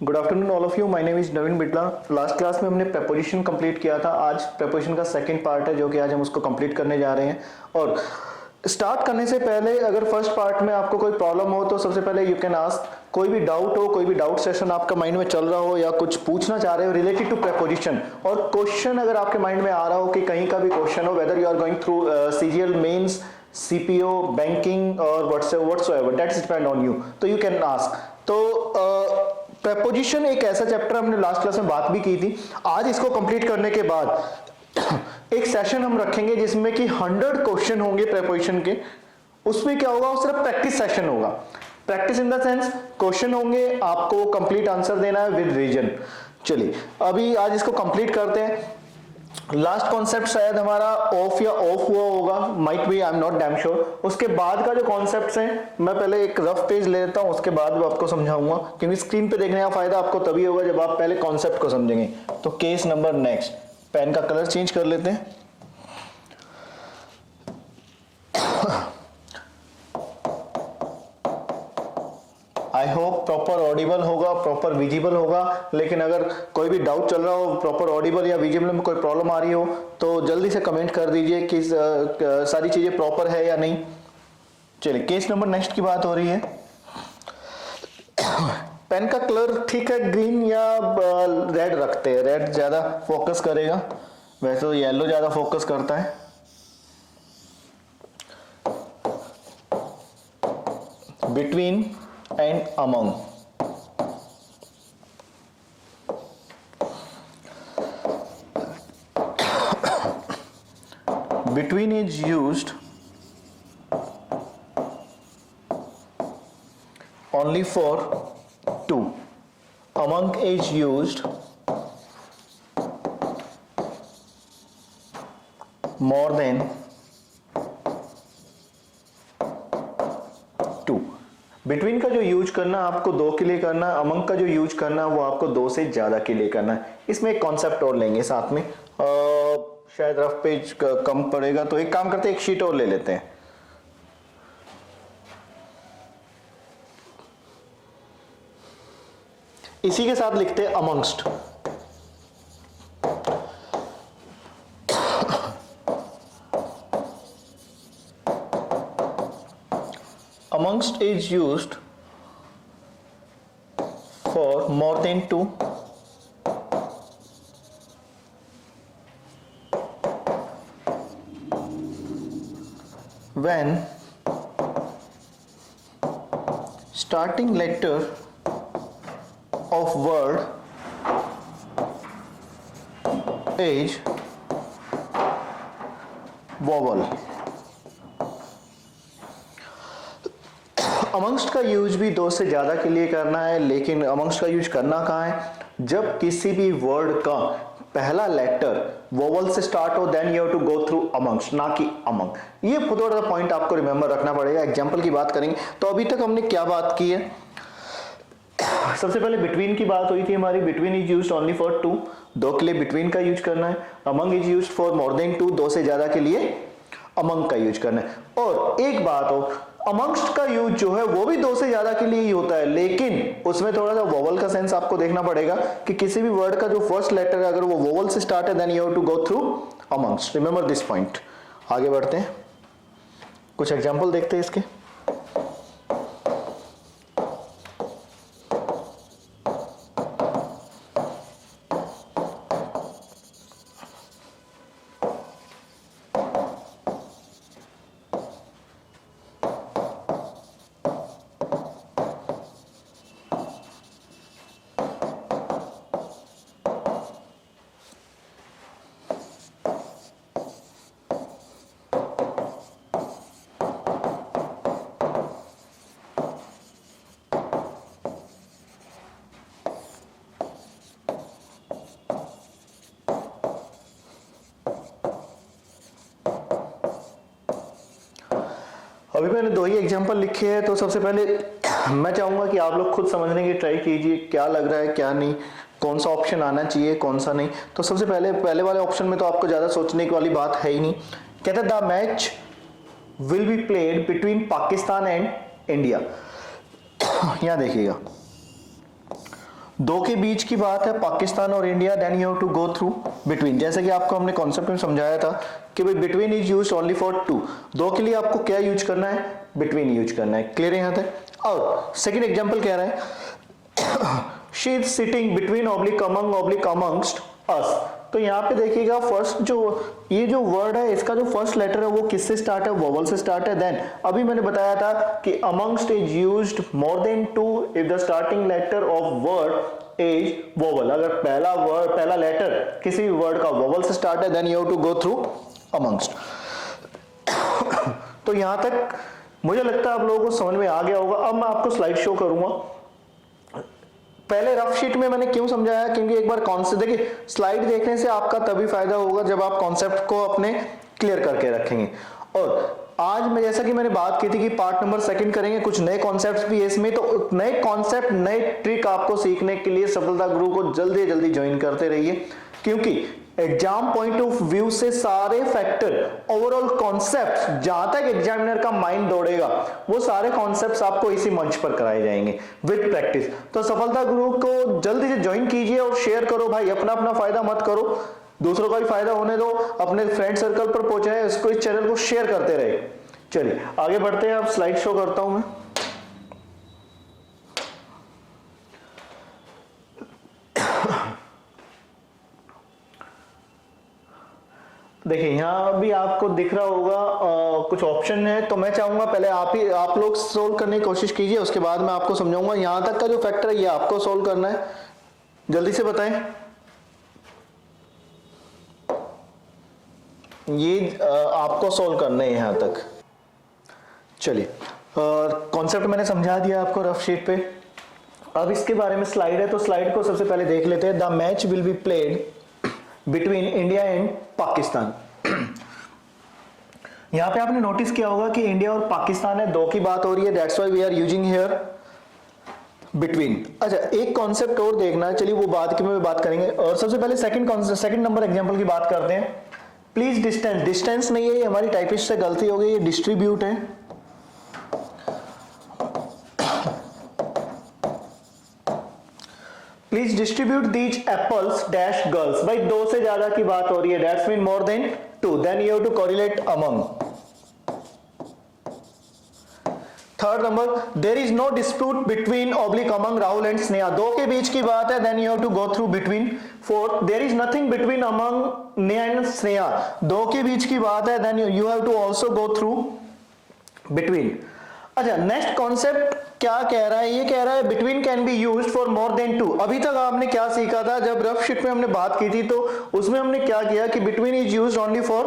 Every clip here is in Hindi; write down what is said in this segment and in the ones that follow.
Good afternoon all of you, my name is Naveen बिटला। Last class में हमने प्रपोजिशन कंप्लीट किया था। आज प्रपोजिशन का सेकंड पार्ट है जो कि आज हम उसको कंप्लीट करने जा रहे हैं। और स्टार्ट करने से पहले अगर फर्स्ट पार्ट में आपको कोई प्रॉब्लम हो तो सबसे पहले यू कैन आस्क, कोई भी डाउट हो, कोई भी डाउट सेशन आपका माइंड में चल रहा हो या कुछ पूछना चाह रहे हो रिलेटेड टू प्रपोजिशन, और क्वेश्चन अगर आपके माइंड में आ रहा हो कि कहीं का भी क्वेश्चन हो, whether you are going through CGL mains, CPO, banking और whatsoever, that is depend on you, तो यू कैन आस्क। तो प्रपोजिशन एक ऐसा चैप्टर हमने लास्ट क्लास में बात भी की थी। आज इसको कंप्लीट करने के बाद एक सेशन हम रखेंगे जिसमें कि 100 क्वेश्चन होंगे प्रपोजिशन के। उसमें क्या होगा, वो सिर्फ प्रैक्टिस सेशन होगा। Practice in the sense question होंगे, आपको कंप्लीट आंसर देना है विद रीजन। चलिए अभी आज इसको कंप्लीट करते हैं। लास्ट कॉन्सेप्ट शायद हमारा ऑफ या ऑफ हुआ होगा, might be, I am not damn sure. उसके बाद का जो कॉन्सेप्ट्स हैं मैं पहले एक रफ पेज ले लेता हूं, उसके बाद आपको समझाऊंगा, क्योंकि स्क्रीन पे देखने का फायदा आपको तभी होगा जब आप पहले कॉन्सेप्ट को समझेंगे। तो केस नंबर नेक्स्ट, पेन का कलर चेंज कर लेते हैं। आई होप प्रॉपर ऑडिबल होगा, प्रॉपर विजिबल होगा। लेकिन अगर कोई भी डाउट चल रहा हो, प्रॉपर ऑडिबल या विजिबल में कोई प्रॉब्लम आ रही हो, तो जल्दी से कमेंट कर दीजिए कि सारी चीजें प्रॉपर है या नहीं। चलिए केस नंबर नेक्स्ट की बात हो रही है। पेन का कलर ठीक है, ग्रीन या रेड रखते हैं, रेड ज्यादा फोकस करेगा, वैसे तो येलो ज्यादा फोकस करता है। Between and among, between is used only for two, among is used more than two। Between का जो यूज करना आपको दो के लिए करना है, अमंग का जो यूज करना वो आपको दो से ज्यादा के लिए करना है। इसमें एक कॉन्सेप्ट और लेंगे साथ में, शायद रफ पेज कम पड़ेगा, तो एक काम करते हैं, एक शीट और ले लेते हैं। इसी के साथ लिखते हैं amongst. Amongst is used for more than two, when starting letter of word is vowel। Amongst का यूज भी दो से ज्यादा के लिए करना है, लेकिन अमंगस्ट का यूज करना कहाँ है, जब किसी भी वर्ड का पहला लेटर वोवल से स्टार्ट हो, then you have to go through amongst, ना कि अमंग। ये थोड़ा सा पॉइंट आपको रिमेंबर रखना पड़ेगा। एग्जांपल की बात करेंगे तो अभी तक हमने क्या बात की है, सबसे पहले बिटवीन की बात हुई थी हमारी। Between is used only for two, दो के लिए बिटवीन का यूज करना है। Among is used for more than two, दो से ज्यादा के लिए अमंग का यूज करना है। और एक बात हो, अमंगस्ट का यूज जो है वो भी दो से ज्यादा के लिए ही होता है, लेकिन उसमें थोड़ा सा वोवल का सेंस आपको देखना पड़ेगा कि किसी भी वर्ड का जो फर्स्ट लेटर है अगर वो वोवल से स्टार्ट है, then you have to go through amongst. Remember this point. आगे बढ़ते हैं, कुछ एग्जांपल देखते हैं इसके। अभी मैंने दो ही एग्जांपल लिखे हैं, तो सबसे पहले मैं चाहूंगा कि आप लोग खुद समझने की ट्राई कीजिए, क्या लग रहा है क्या नहीं, कौन सा ऑप्शन आना चाहिए कौन सा नहीं। तो सबसे पहले वाले ऑप्शन में तो आपको ज्यादा सोचने की वाली बात है ही नहीं। कहता है the match will be played between Pakistan and India. यहां देखिएगा, दो के बीच की बात है पाकिस्तान और India, then you have to go through between. जैसे कि आपको हमने कॉन्सेप्ट में समझाया था कि भाई between is use only for two, दो के लिए आपको क्या यूज करना है, बिटवीन यूज करना है। क्लियर है यहाँ तक। और सेकंड एग्जांपल कह रहा है she is sitting between oblique among oblique amongst अस। तो यहाँ पे देखिएगा फर्स्ट जो ये जो वर्ड है इसका जो फर्स्ट लेटर है वो किससे स्टार्ट है, वोवल से स्टार्ट है। देन अभी मैंने बताया था कि amongst is used more than two if the starting letter of word is vowel. अगर पहला लेटर किसी भी वर्ड का वोवल से स्टार्ट है then you have to go through amongst. तो यहां तक मुझे लगता है आप लोगों को समझ में आ गया होगा। अब मैं आपको स्लाइड शो करूंगा। पहले रफ शीट में मैंने क्यों समझाया, क्योंकि एक बार कॉन्सेप्ट देखिए, स्लाइड देखने से आपका तभी फायदा होगा जब आप कॉन्सेप्ट को अपने क्लियर करके रखेंगे। और आज मैं जैसा कि मैंने बात की थी कि पार्ट नंबर सेकंड करेंगे, कुछ नए कॉन्सेप्ट्स भी है इसमें, तो नए कॉन्सेप्ट नए ट्रिक आपको सीखने के लिए सफलता गुरु को जल्दी जल्दी ज्वाइन करते रहिए, क्योंकि एग्जाम पॉइंट ऑफ व्यू से सारे फैक्टर ओवरऑल कॉन्सेप्ट्स जहां तक एग्जामिनर का माइंड दौड़ेगा वो सारे कॉन्सेप्ट्स आपको इसी मंच पर कराए जाएंगे विद प्रैक्टिस। तो सफलता गुरु को जल्दी से ज्वाइन कीजिए और शेयर करो भाई, अपना अपना फायदा मत करो, दूसरों का भी फायदा होने दो, अपने फ्रेंड सर्कल पर पहुंचाए, इसको इस चैनल को शेयर करते रहे। चलिए आगे बढ़ते हैं। अब स्लाइड शो करता हूं मैं। देखिए यहाँ भी आपको दिख रहा होगा कुछ ऑप्शन है, तो मैं चाहूंगा पहले आप लोग सोल्व करने की कोशिश कीजिए, उसके बाद मैं आपको समझाऊंगा। यहां तक का जो फैक्टर है ये आपको सोल्व करना है, जल्दी से बताएं। ये आपको सोल्व करना है यहां तक। चलिए कॉन्सेप्ट मैंने समझा दिया आपको रफ शीट पे। अब इसके बारे में स्लाइड है, तो स्लाइड को सबसे पहले देख लेते हैं। The match will be played between India and Pakistan. यहां पे आपने नोटिस किया होगा कि इंडिया और पाकिस्तान है, दो की बात हो रही है, that's why we are using here between. अच्छा एक कॉन्सेप्ट और देखना है, चलिए वो बात की में बात करेंगे। और सबसे पहले सेकंड नंबर एग्जांपल की बात करते हैं। प्लीज डिस्टेंस नहीं है, ये हमारी टाइपिस्ट से गलती हो गई, ये डिस्ट्रीब्यूट है। Please distribute these apples dash girls. भाई दो से ज्यादा की बात हो रही है, that's mean more than two, then you have to correlate among. Third number, there is no dispute between oblique among Rahul and Sneha. दो के बीच की बात है, then you have to go through between. Fourth, there is nothing between among Neha and Sneha. दो के बीच की बात है, then you have to also go through between. अच्छा नेक्स्ट कॉन्सेप्ट क्या कह रहा है, ये कह रहा है between can be used for more than two. अभी तक आपने क्या सीखा था, जब रफ शीट में हमने बात की थी तो उसमें हमने क्या किया कि between is used only for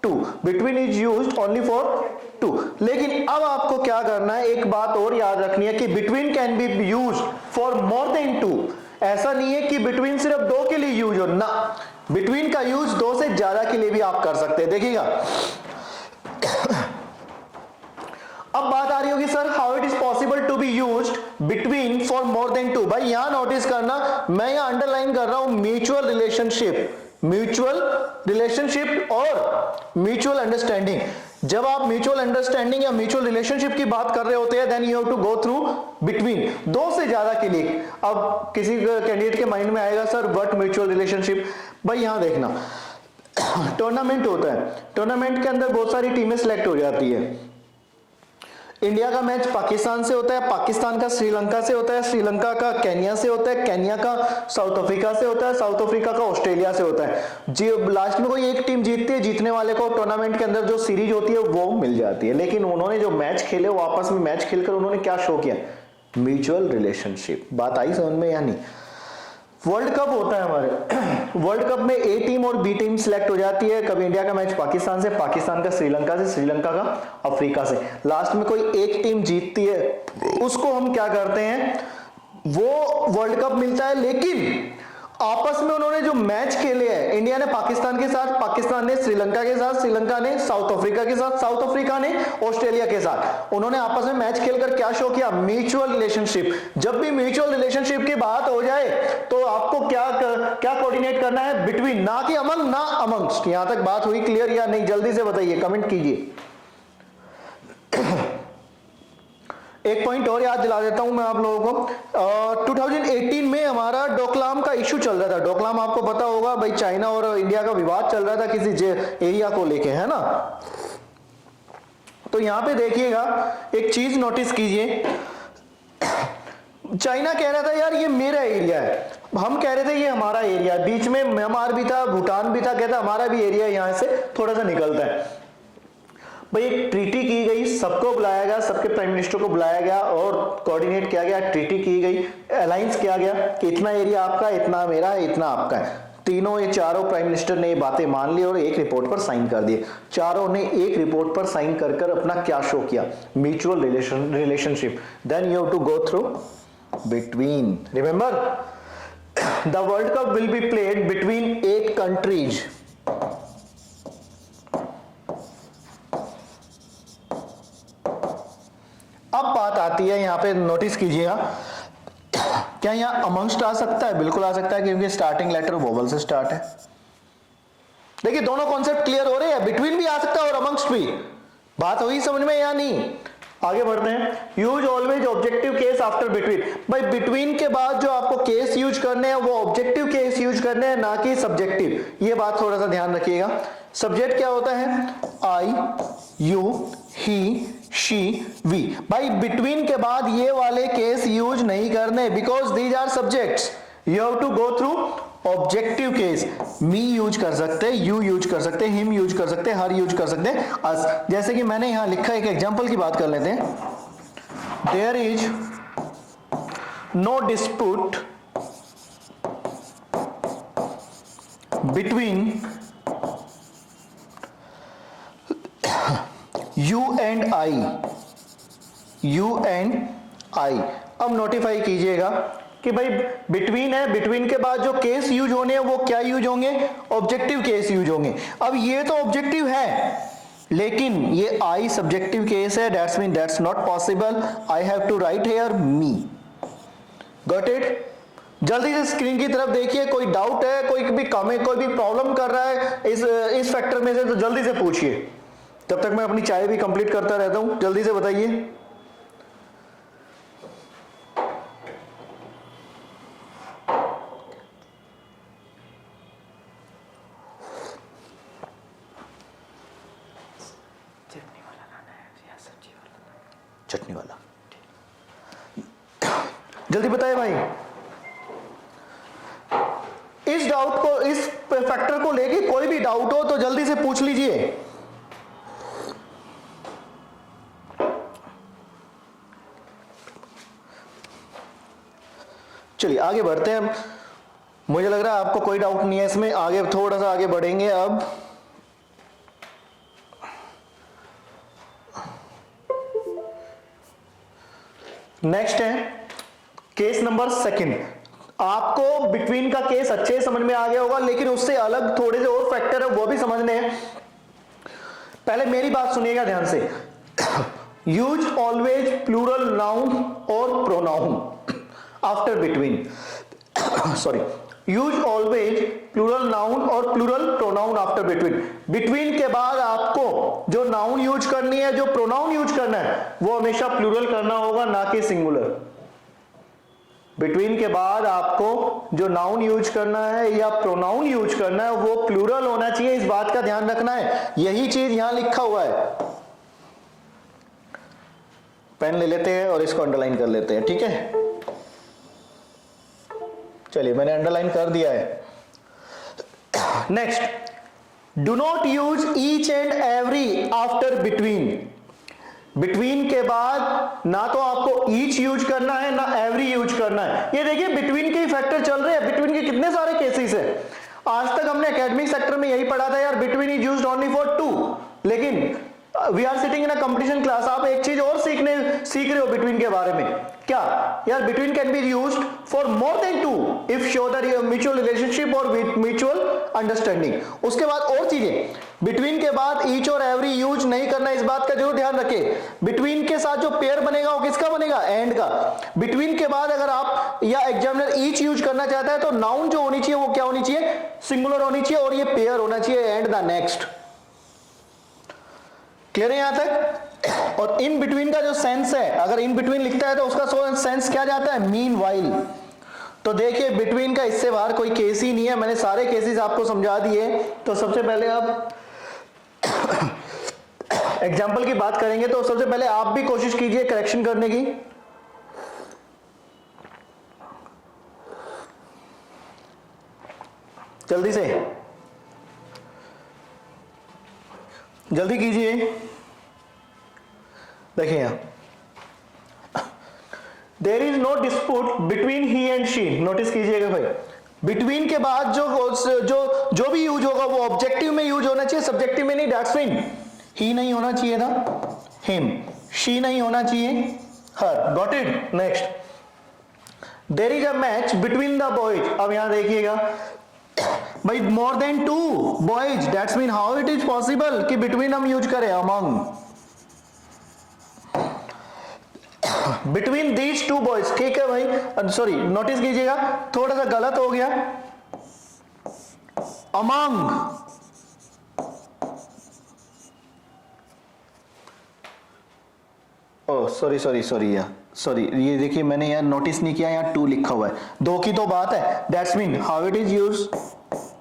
two, between is used only for two. लेकिन अब आपको क्या करना है, एक बात और याद रखनी है कि between can be used for more than two. ऐसा नहीं है कि बिटवीन सिर्फ दो के लिए यूज हो ना, बिटवीन का यूज दो से ज्यादा के लिए भी आप कर सकते हैं। देखिएगा अब बात आ रही होगी sir how it is possible to be used between for more than two. भाई यहां नोटिस करना, मैं यहां अंडरलाइन कर रहा हूं म्यूचुअल रिलेशनशिप और म्यूचुअल अंडरस्टैंडिंग। जब आप म्यूचुअल अंडरस्टैंडिंग या म्यूचुअल रिलेशनशिप की बात कर रहे होते हैं then you have to go through between, दो से ज्यादा के लिए। अब किसी कैंडिडेट के माइंड में आएगा सर व्हाट म्यूचुअल रिलेशनशिप। भाई यहां देखना टूर्नामेंट होता है, टूर्नामेंट के अंदर बहुत सारी टीमें सिलेक्ट हो जाती है। इंडिया का मैच पाकिस्तान से होता है, पाकिस्तान का श्रीलंका से होता है, श्रीलंका का केन्या से होता है, केन्या का साउथ अफ्रीका से होता है, साउथ अफ्रीका का ऑस्ट्रेलिया से होता है। जी लास्ट में कोई एक टीम जीतती है, जीतने वाले को टूर्नामेंट के अंदर जो सीरीज होती है वो मिल जाती है। लेकिन उन्होंने जो मैच खेले वो आपस में मैच खेलकर उन्होंने क्या शो किया, म्यूचुअल रिलेशनशिप। बात आई समझ में या नहीं। वर्ल्ड कप होता है हमारे, वर्ल्ड कप में ए टीम और बी टीम सिलेक्ट हो जाती है। कभी इंडिया का मैच पाकिस्तान से, पाकिस्तान का श्रीलंका से, श्रीलंका का अफ्रीका से। लास्ट में कोई एक टीम जीतती है, उसको हम क्या करते हैं, वो वर्ल्ड कप मिलता है। लेकिन आपस में उन्होंने जो मैच खेले हैं, इंडिया ने पाकिस्तान के साथ, पाकिस्तान ने श्रीलंका के साथ, श्रीलंका ने साउथ अफ्रीका के साथ, साउथ अफ्रीका ने ऑस्ट्रेलिया के साथ, उन्होंने आपस में मैच खेलकर क्या शो किया, म्यूचुअल रिलेशनशिप। जब भी म्यूचुअल रिलेशनशिप की बात हो जाए तो आपको क्या कोऑर्डिनेट करना है, बिटवीन, ना कि अमंग ना अमंगस्ट। यहां तक बात हुई क्लियर या नहीं, जल्दी से बताइए, कमेंट कीजिए। एक पॉइंट और याद दिला देता हूं मैं आप लोगों को। 2018 में हमारा डोकलाम का इश्यू चल रहा था। डोकलाम आपको पता होगा भाई, चाइना और इंडिया का विवाद चल रहा था किसी एरिया को लेके, है ना। तो यहां पे देखिएगा एक चीज नोटिस कीजिए, चाइना कह रहा था यार ये मेरा एरिया है, हम कह रहे थे ये हमारा एरिया है, बीच में म्यांमार भी था, भूटान भी था, कहता हमारा भी एरिया यहां से थोड़ा सा निकलता है। भाई एक ट्रीटी की गई, सबको बुलाया गया, सबके प्राइम मिनिस्टर को बुलाया गया और कोऑर्डिनेट किया गया, ट्रीटी की गई, अलायंस किया गया कि इतना एरिया आपका, इतना मेरा है, इतना आपका है। तीनों ये चारों प्राइम मिनिस्टर ने ये बातें मान ली और एक रिपोर्ट पर साइन कर दिए। चारों ने एक रिपोर्ट पर साइन कर कर अपना क्या शो किया, mutual relationship. Then you have to go through between, remember the world cup will be played between 8 countries. अब बात आती है यहां पे, नोटिस कीजिएगा, क्या यहां अमंगस्ट आ सकता है? बिल्कुल आ सकता है, क्योंकि स्टार्टिंग लेटर वोवल से स्टार्ट है। देखिए दोनों कॉन्सेप्ट क्लियर हो रहे हैं, बिटवीन भी आ सकता है और अमंगस्ट भी। बात हुई समझ में या नहीं? आगे बढ़ते हैं। Use always objective case after between. भाई बिटवीन के बाद जो आपको केस यूज करने हैं वो ऑब्जेक्टिव केस यूज करने हैं, ना कि सब्जेक्टिव। ये बात थोड़ा सा ध्यान रखिएगा। सब्जेक्ट क्या होता है? I, you, he, she, we. भाई बिटवीन के बाद ये वाले केस यूज नहीं करने, because these are subjects. You have to go through objective case. Me use कर सकते, यू यूज कर सकते, हिम यूज कर सकते, हर यूज कर सकते, अस। जैसे कि मैंने यहां लिखा, एक एग्जांपल की बात कर लेते हैं। There is no dispute between you and I, you and I. अब नोटिफाई कीजिएगा कि भाई बिटवीन है, बिटवीन के बाद जो केस यूज होने हैं वो क्या यूज होंगे? ऑब्जेक्टिव केस यूज होंगे। अब ये तो ऑब्जेक्टिव है, लेकिन ये आई सब्जेक्टिव केस है, that's mean that's not possible. I have to write here me. Got it? जल्दी से स्क्रीन की तरफ देखिए, कोई डाउट है, कोई भी कोई भी प्रॉब्लम कर रहा है इस फैक्टर में से, तो जल्दी से पूछिए। तब तक मैं अपनी चाय भी कंप्लीट करता रहता हूं, जल्दी से बताइए। चटनी वाला खाना है या सब्जी वाला? चटनी वाला। जल्दी बताइए भाई। इस डाउट को, इस फैक्टर को लेके कोई भी डाउट हो तो जल्दी से पूछ लीजिए। चलिए आगे बढ़ते हैं। मुझे लग रहा है आपको कोई डाउट नहीं है इसमें। आगे थोड़ा सा आगे बढ़ेंगे अब। नेक्स्ट है केस नंबर सेकंड। आपको बिटवीन का केस अच्छे समझ में आ गया होगा, लेकिन उससे अलग थोड़े से और फैक्टर है वो भी समझने हैं। पहले मेरी बात सुनिएगा ध्यान से। यूज ऑलवेज प्लूरल नाउन और pronoun after between. Sorry, use always plural noun और plural pronoun after between. Between के बाद आपको जो नाउन यूज करनी है, जो प्रोनाउन यूज करना है, वो हमेशा प्लूरल करना होगा, ना कि सिंगुलर। बिटवीन के बाद आपको जो नाउन यूज करना है या प्रोनाउन यूज करना है वो प्लूरल होना चाहिए, इस बात का ध्यान रखना है। यही चीज यहां लिखा हुआ है। पेन ले लेते हैं और इसको अंडरलाइन कर लेते हैं, ठीक है? चलिए मैंने अंडरलाइन कर दिया है। Next, do not use each and every after between. Between के बाद ना तो आपको ईच यूज करना है, ना एवरी यूज करना है। ये देखिए बिटवीन के ही फैक्टर चल रहे हैं, बिटवीन के कितने सारे केसेस है। आज तक हमने एकेडमिक सेक्टर में यही पढ़ा था यार, between is used only for two, लेकिन we are sitting in a competition class. आप एक चीज और सीख रहे हो बिटवीन के बारे में। क्या यार? Between can be used for more than two if show that mutual relationship और म्यूचुअल अंडरस्टैंडिंग। उसके बाद और चीजें बिटवीन के बाद ईच और एवरी यूज नहीं करना, इस बात का जरूर ध्यान रखें। बिटवीन के साथ जो पेयर बनेगा वो किसका बनेगा? एंड का। बिटवीन के बाद अगर आप या एग्जामिनर ईच यूज करना चाहता है तो नाउन जो होनी चाहिए वो क्या होनी चाहिए? सिंगुलर होनी चाहिए, और ये पेयर होना चाहिए एंड द नेक्स्ट। क्लियर है यहां तक? और इन बिटवीन का जो सेंस है, अगर इन बिटवीन लिखता है तो उसका सेंस क्या जाता है, मीन वाइल। तो देखिए बिटवीन का इससे बाहर कोई केस ही नहीं है, मैंने सारे केसेस आपको समझा दिए। तो सबसे पहले अब एग्जाम्पल की बात करेंगे, तो सबसे पहले आप भी कोशिश कीजिए करेक्शन करने की। जल्दी से जल्दी कीजिए। देखिए यहां there is no dispute between he and she. Notice कीजिएगा भाई, बिटवीन के बाद जो भी यूज होगा वो ऑब्जेक्टिव में यूज होना चाहिए, सब्जेक्टिव में नहीं। दैट्स मीन ही नहीं होना चाहिए था, हिम, शी नहीं होना चाहिए, her. Got it. Next, there is a match between the boys. अब यहां देखिएगा भाई, more than 2 boys, that's mean how it is possible कि बिटवीन हम यूज करें, अमंग, बिटवीन दीज 2 बॉयज। ठीक है भाई, सॉरी नोटिस कीजिएगा थोड़ा सा गलत हो गया, अमंग। ओह सॉरी यार, सॉरी, ये देखिए मैंने यार नोटिस नहीं किया, यहाँ 2 लिखा हुआ है, 2 की तो बात है। That's mean how it is use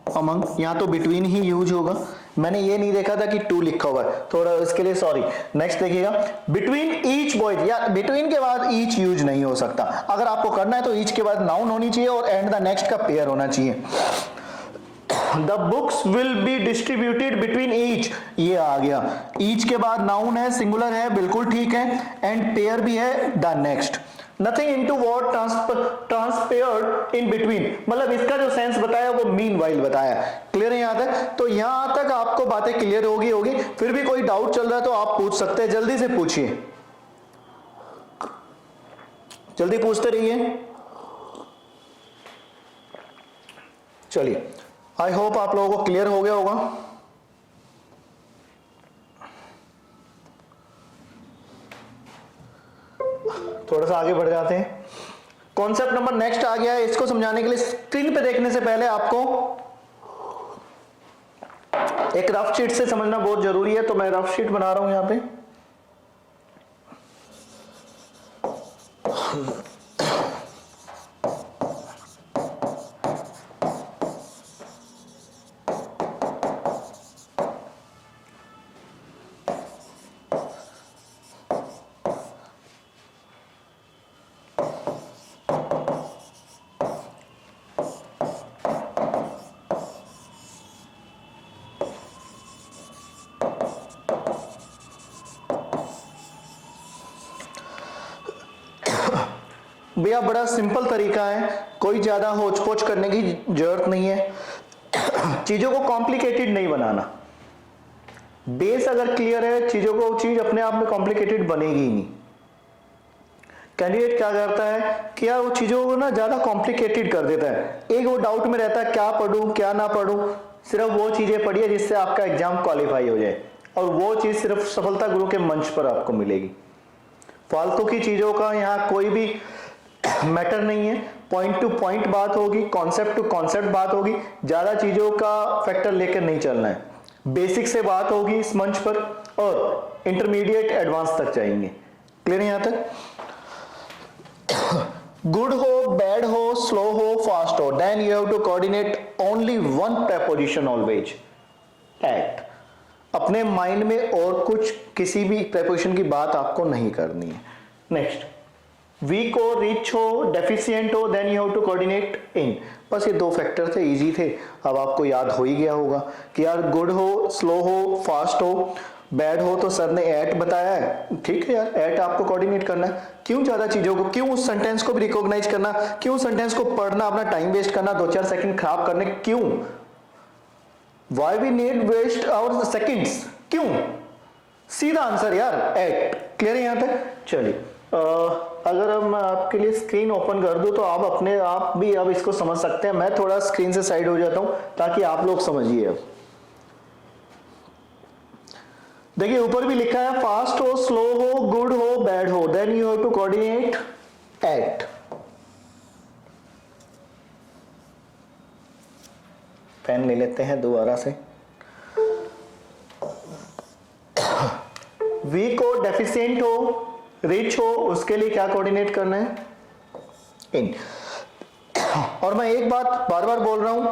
among, यहाँ तो बिटवीन ही यूज होगा, मैंने ये नहीं देखा था कि 2 लिखा हुआ है, थोड़ा इसके लिए सॉरी। नेक्स्ट देखिएगा, बिटवीन ईच बॉयज, या बिटवीन के बाद ईच यूज नहीं हो सकता। अगर आपको करना है तो ईच के बाद नाउन होनी चाहिए और एंड द नेक्स्ट का पेयर होना चाहिए। The books will be distributed between each, ये आ गया, ईच के बाद नाउन है, सिंगुलर है, बिल्कुल ठीक है, एंड पेयर भी है the next. Nothing into what transpired in between, मतलब इसका जो सेंस बताया वो मीन वाइल बताया। क्लियर है यहां तक? तो यहां तक आपको बातें क्लियर होगी। फिर भी कोई डाउट चल रहा है तो आप पूछ सकते हैं, जल्दी से पूछिए, जल्दी पूछते रहिए। चलिए, आई होप आप लोगों को क्लियर हो गया होगा। थोड़ा सा आगे बढ़ जाते हैं। कॉन्सेप्ट नंबर नेक्स्ट आ गया है, इसको समझाने के लिए स्क्रीन पे देखने से पहले आपको एक रफ शीट से समझना बहुत जरूरी है, तो मैं रफ शीट बना रहा हूं यहां पे। भैया बड़ा सिंपल तरीका है, कोई ज्यादा होच पोच करने की जरूरत नहीं है, चीजों को कॉम्प्लिकेटेड नहीं बनाना। बेस अगर क्लियर है, चीजों को चीज अपने आप में कॉम्प्लिकेटेड बनेगी ही नहीं। कैंडिडेट क्या करता है कि यार वो चीजों को ना ज्यादा कॉम्प्लिकेटेड कर देता है, एक वो डाउट में रहता है क्या पढूं क्या ना पढूं। सिर्फ वो चीजें पढ़िए जिससे आपका एग्जाम क्वालिफाई हो जाए, और वो चीज सिर्फ सफलता गुरु के मंच पर आपको मिलेगी। फालतू की चीजों का यहाँ कोई भी मैटर नहीं है, पॉइंट टू पॉइंट बात होगी, कॉन्सेप्ट टू कॉन्सेप्ट बात होगी, ज्यादा चीजों का फैक्टर लेकर नहीं चलना है। बेसिक से बात होगी इस मंच पर, और इंटरमीडिएट एडवांस तक जाएंगे। क्लियर है यहां तक? गुड हो, बैड हो, स्लो हो, फास्ट हो, then you have to coordinate only one preposition always, at. अपने माइंड में और कुछ किसी भी प्रेपोजिशन की बात आपको नहीं करनी है। नेक्स्ट, वीक हो, रिच हो, डेफिशिएंट हो, then you have to coordinate in. बस ये 2 फैक्टर थे, इजी थे, अब आपको याद हो ही गया होगा कि यार गुड हो, स्लो हो, फास्ट हो, बैड हो तो सर ने एट बताया है, ठीक है यार, एट आपको कोऑर्डिनेट करना है। क्यों ज्यादा चीजों को, क्यों उस सेंटेंस को भी रिकॉग्नाइज करना, क्यों सेंटेंस को पढ़ना, अपना टाइम वेस्ट करना, 2-4 सेकंड खराब करने, क्यों? Why we need waste our seconds, क्यों? सीधा आंसर यार, एट। क्लियर है यहां तक? चलिए, अगर अब मैं आपके लिए स्क्रीन ओपन कर दूं तो आप अपने आप भी अब इसको समझ सकते हैं। मैं थोड़ा स्क्रीन से साइड हो जाता हूं ताकि आप लोग समझिए। अब देखिए ऊपर भी लिखा है, फास्ट हो, स्लो हो, गुड हो, बैड हो, then you have to coordinate at. Pen ले लेते हैं दोबारा से। वीक हो, डेफिशिएंट हो, रिच हो, उसके लिए क्या कोऑर्डिनेट करना है, इन। और मैं एक बात बार बार बोल रहा हूं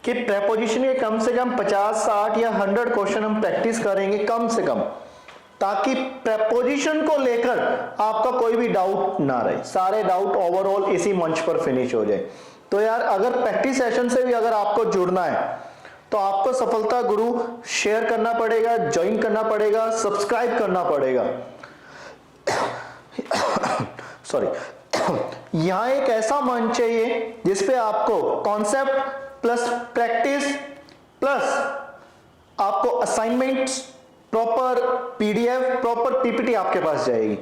कि प्रेपोजिशन के कम से कम 50, 60 या 100 क्वेश्चन हम प्रैक्टिस करेंगे कम से कम, ताकि प्रेपोजिशन को लेकर आपका कोई भी डाउट ना रहे, सारे डाउट ओवरऑल इसी मंच पर फिनिश हो जाए। तो यार अगर प्रैक्टिस सेशन से भी अगर आपको जुड़ना है तो आपको सफलता गुरु शेयर करना पड़ेगा, ज्वाइन करना पड़ेगा, सब्सक्राइब करना पड़ेगा। सॉरी। यहां एक ऐसा मंच चाहिए जिसपे आपको कॉन्सेप्ट प्लस प्रैक्टिस प्लस आपको assignments, proper PDF, proper PPT आपके पास जाएगी।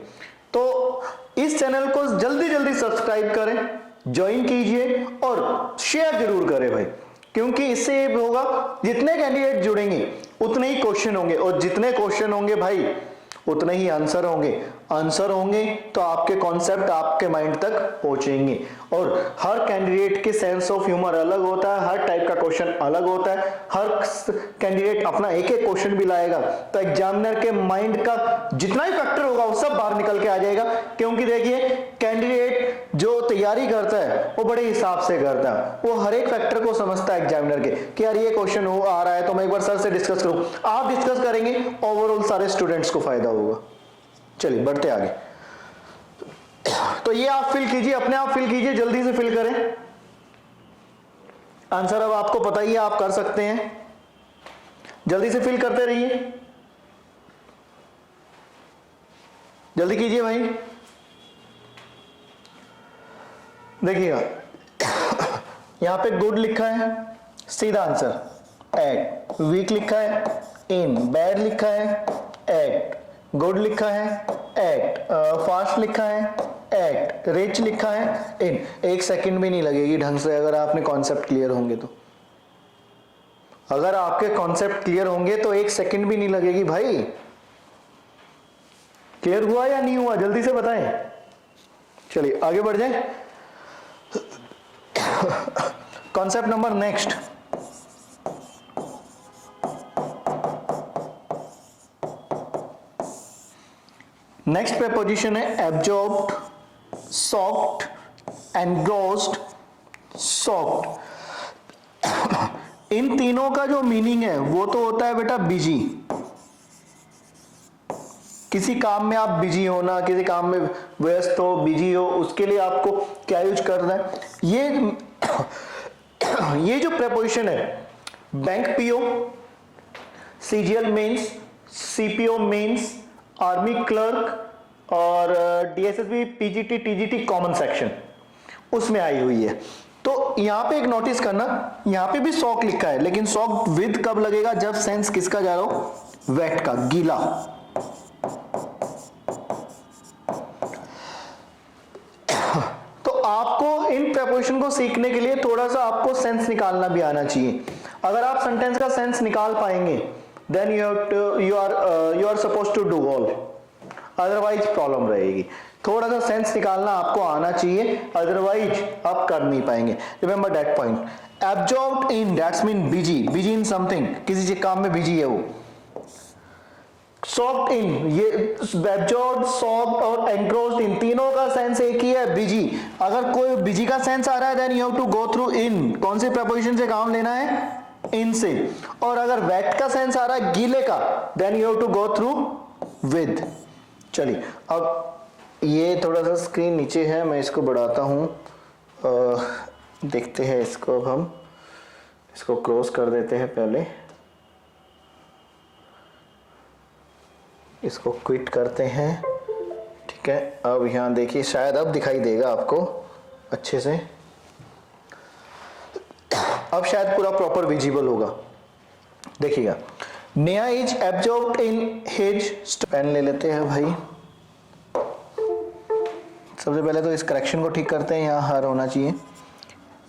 तो इस चैनल को जल्दी जल्दी सब्सक्राइब करें, ज्वाइन कीजिए और शेयर जरूर करें भाई, क्योंकि इससे ये होगा जितने कैंडिडेट जुड़ेंगे उतने ही क्वेश्चन होंगे, और जितने क्वेश्चन होंगे भाई उतने ही आंसर होंगे। आंसर होंगे तो आपके कॉन्सेप्ट आपके माइंड तक पहुंचेंगे। और हर कैंडिडेट के सेंस ऑफ ह्यूमर अलग होता है, हर टाइप का क्वेश्चन अलग होता है, हर कैंडिडेट अपना एक एक क्वेश्चन भी लाएगा, तो एग्जामिनर के माइंड का जितना ही फैक्टर होगा वो सब बाहर निकल के आ जाएगा। क्योंकि देखिए कैंडिडेट जो तैयारी करता है वो बड़े हिसाब से करता है, वो हर एक फैक्टर को समझता है एग्जामिनर के कि यार ये क्वेश्चन हो आ रहा है तो मैं एक बार सर से डिस्कस करूं। आप डिस्कस करेंगे, ओवरऑल सारे स्टूडेंट्स को फायदा होगा। चलिए बढ़ते आगे। तो ये आप फिल कीजिए, अपने आप फिल कीजिए, जल्दी से फिल करें। आंसर अब आपको पता ही है, आप कर सकते हैं, जल्दी से फिल करते रहिए, जल्दी कीजिए भाई। देखिएगा यहां पे गुड लिखा है, सीधा आंसर एट। वीक लिखा है इन, बैड लिखा है एट, गुड लिखा है एट, फास्ट लिखा है एट, रिच लिखा है इन। एक सेकंड भी नहीं लगेगी ढंग से, अगर आपने कॉन्सेप्ट क्लियर होंगे तो। अगर आपके कॉन्सेप्ट क्लियर होंगे तो एक सेकंड भी नहीं लगेगी भाई। क्लियर हुआ या नहीं हुआ, जल्दी से बताएं। चलिए आगे बढ़ जाए। Concept number next, next preposition है एब्जॉर्ब्ड, सॉक्ड, एनग्रोस्ड, सॉक्ड। इन तीनों का जो मीनिंग है वो तो होता है बेटा बिजी। किसी काम में आप बिजी हो ना, किसी काम में व्यस्त हो, बिजी हो, उसके लिए आपको क्या यूज करना है। ये जो प्रेपोजिशन है, bank PO, CGL mains, CPO mains, army clerk और DSSB, PGT, TGT common section, उसमें आई हुई है। तो यहां पे एक नोटिस करना, यहां पे भी सॉक लिखा है, लेकिन सॉक विद कब लगेगा, जब सेंस किसका जा रहा हो, वेट का, गीला। तो आपको इन प्रेपोजिशन को सीखने के लिए थोड़ा सा आपको सेंस निकालना भी आना चाहिए। अगर आप सेंटेंस का सेंस निकाल पाएंगे then you are supposed to do all, otherwise problem रहेगी। थोड़ा सा सेंस निकालना आपको आना चाहिए, अदरवाइज आप कर नहीं पाएंगे। Remember that point. Absorbed in, that's mean busy, busy in something, किसी काम में बिजी है वो। सॉक्ड इन, ये एब्जॉर्ब्ड, सॉक्ड और एनग्रोस्ड, इन तीनों का सेंस एक ही है, बिजी। अगर कोई बिजी का सेंस आ रहा है then you have to go through in. कौन से प्रेपोजिशन से काम लेना है, इन से। और अगर वेट का सेंस आ रहा है गीले का, then you have to go through with. चलिए अब ये थोड़ा सा स्क्रीन नीचे है, मैं इसको बढ़ाता हूं, देखते हैं इसको। अब हम इसको क्रॉस कर देते हैं, पहले इसको क्विट करते हैं, ठीक है। अब यहां देखिए, शायद अब दिखाई देगा आपको अच्छे से, अब शायद पूरा प्रॉपर विजिबल होगा। देखिएगा, Neha is absorbed in his, pen ले लेते हैं भाई। सबसे पहले तो इस करेक्शन को ठीक करते हैं, यहाँ हर होना चाहिए।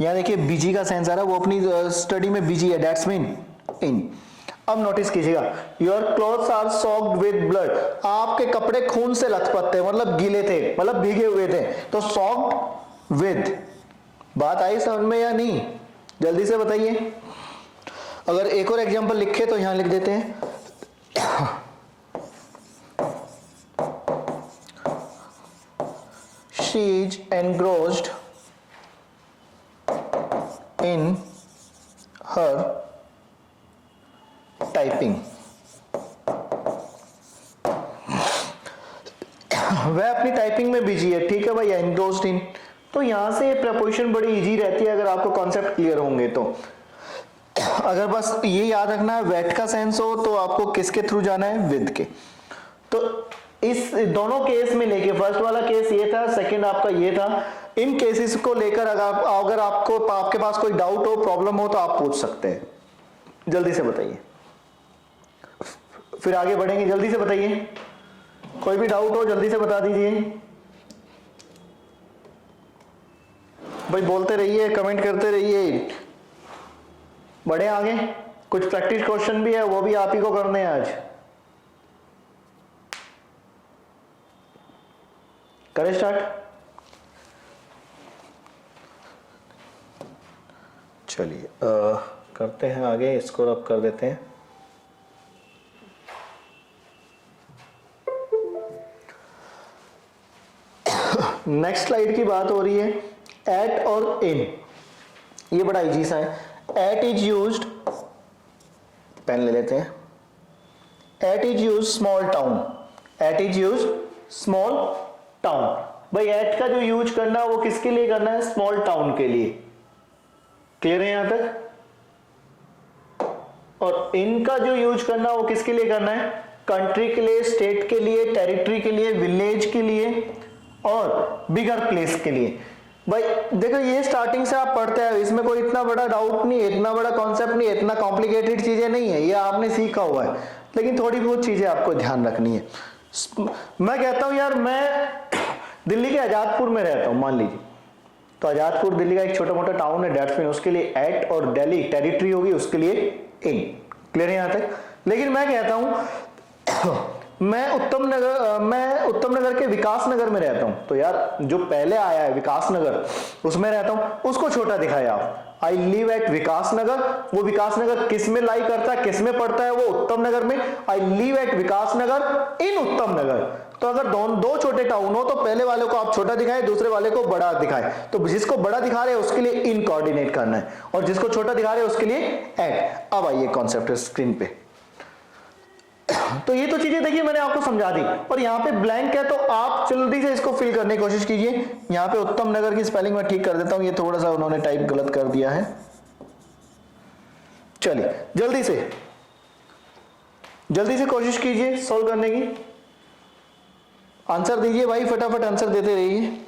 यहाँ देखिए बिजी का सेंस आ रहा है, वो अपनी स्टडी में बिजी है, दैट्स मीन इन। अब नोटिस कीजिएगा, your clothes are soaked with blood, आपके कपड़े खून से लथपथ थे, मतलब गीले थे, मतलब भीगे हुए थे। तो सॉक्ड विद, बात आई समझ में या नहीं, जल्दी से बताइए। अगर एक और एग्जांपल लिखे तो यहां लिख देते हैं। She is engrossed in her typing, वह अपनी टाइपिंग में बिजी है, ठीक है भाई, एनग्रोस्ड इन। तो यहां से प्रपोजिशन बड़ी इजी रहती है अगर आपको कॉन्सेप्ट क्लियर होंगे तो। अगर बस ये याद रखना है वेट का सेंस हो तो आपको किसके थ्रू जाना है, विद के। तो इस दोनों केस में लेके, फर्स्ट वाला केस ये था, सेकंड आपका ये था, इन केसेस को लेकर अगर आपके पास कोई डाउट हो, प्रॉब्लम हो तो आप पूछ सकते हैं। जल्दी से बताइए, फिर आगे बढ़ेंगे। जल्दी से बताइए, कोई भी डाउट हो जल्दी से बता दीजिए भाई, बोलते रहिए, कमेंट करते रहिए, बढ़े आगे। कुछ प्रैक्टिस क्वेश्चन भी है, वो भी आप ही को करने हैं आज। करें स्टार्ट? चलिए करते हैं आगे, इसको अब कर देते हैं। नेक्स्ट स्लाइड की बात हो रही है एट और इन। ये बड़ा इजी सा है। एट इज यूज्ड, पेन ले लेते हैं। At is use small town, at is use small town. भाई एट का जो यूज करना है वो किसके लिए करना है, स्मॉल टाउन के लिए। क्लियर है यहां तक? और इनका जो यूज करना है वो किसके लिए करना है, कंट्री के लिए, स्टेट के लिए, टेरिटरी के लिए, विलेज के लिए और बिगर प्लेस के लिए। भाई देखो ये स्टार्टिंग से आप पढ़ते हैं, इसमें कोई इतना बड़ा डाउट नहीं है, इतना बड़ा कॉन्सेप्ट नहीं है, इतना कॉम्प्लिकेटेड चीजें नहीं है, ये आपने सीखा हुआ है, लेकिन थोड़ी बहुत चीजें आपको ध्यान रखनी है। मैं कहता हूं यार, मैं दिल्ली के आजादपुर में रहता हूं मान लीजिए, तो आजादपुर दिल्ली का एक छोटा मोटा टाउन है, डेट्स मीन उसके लिए एट, और दिल्ली टेरिटरी होगी उसके लिए इन। क्लियर है यहां तक? लेकिन मैं कहता हूं मैं उत्तम नगर के विकास नगर में रहता हूं, तो यार जो पहले आया है विकास नगर उसमें रहता हूं, उसको छोटा दिखाया आप। आई लिव एट विकास नगर, वो विकास नगर किस में लाई करता है, किस में पड़ता है, वो उत्तम नगर में। आई लिव एट विकास नगर इन उत्तम नगर। तो अगर दो छोटे टाउन हो तो पहले वाले को आप छोटा दिखाए, दूसरे वाले को बड़ा दिखाए। तो जिसको बड़ा दिखा रहे हैं उसके लिए इन कोऑर्डिनेट करना है, और जिसको छोटा दिखा रहे हैं उसके लिए एट। अब आइए कॉन्सेप्ट स्क्रीन पे। तो ये तो चीजें देखिए मैंने आपको समझा दी, और यहाँ पे ब्लैंक है तो आप जल्दी से इसको फिल करने की कोशिश कीजिए। यहाँ पे उत्तम नगर की स्पेलिंग मैं ठीक कर देता हूं, ये थोड़ा सा उन्होंने टाइप गलत कर दिया है। चलिए जल्दी से कोशिश कीजिए सॉल्व करने की, आंसर दीजिए भाई, फटाफट आंसर देते रहिए।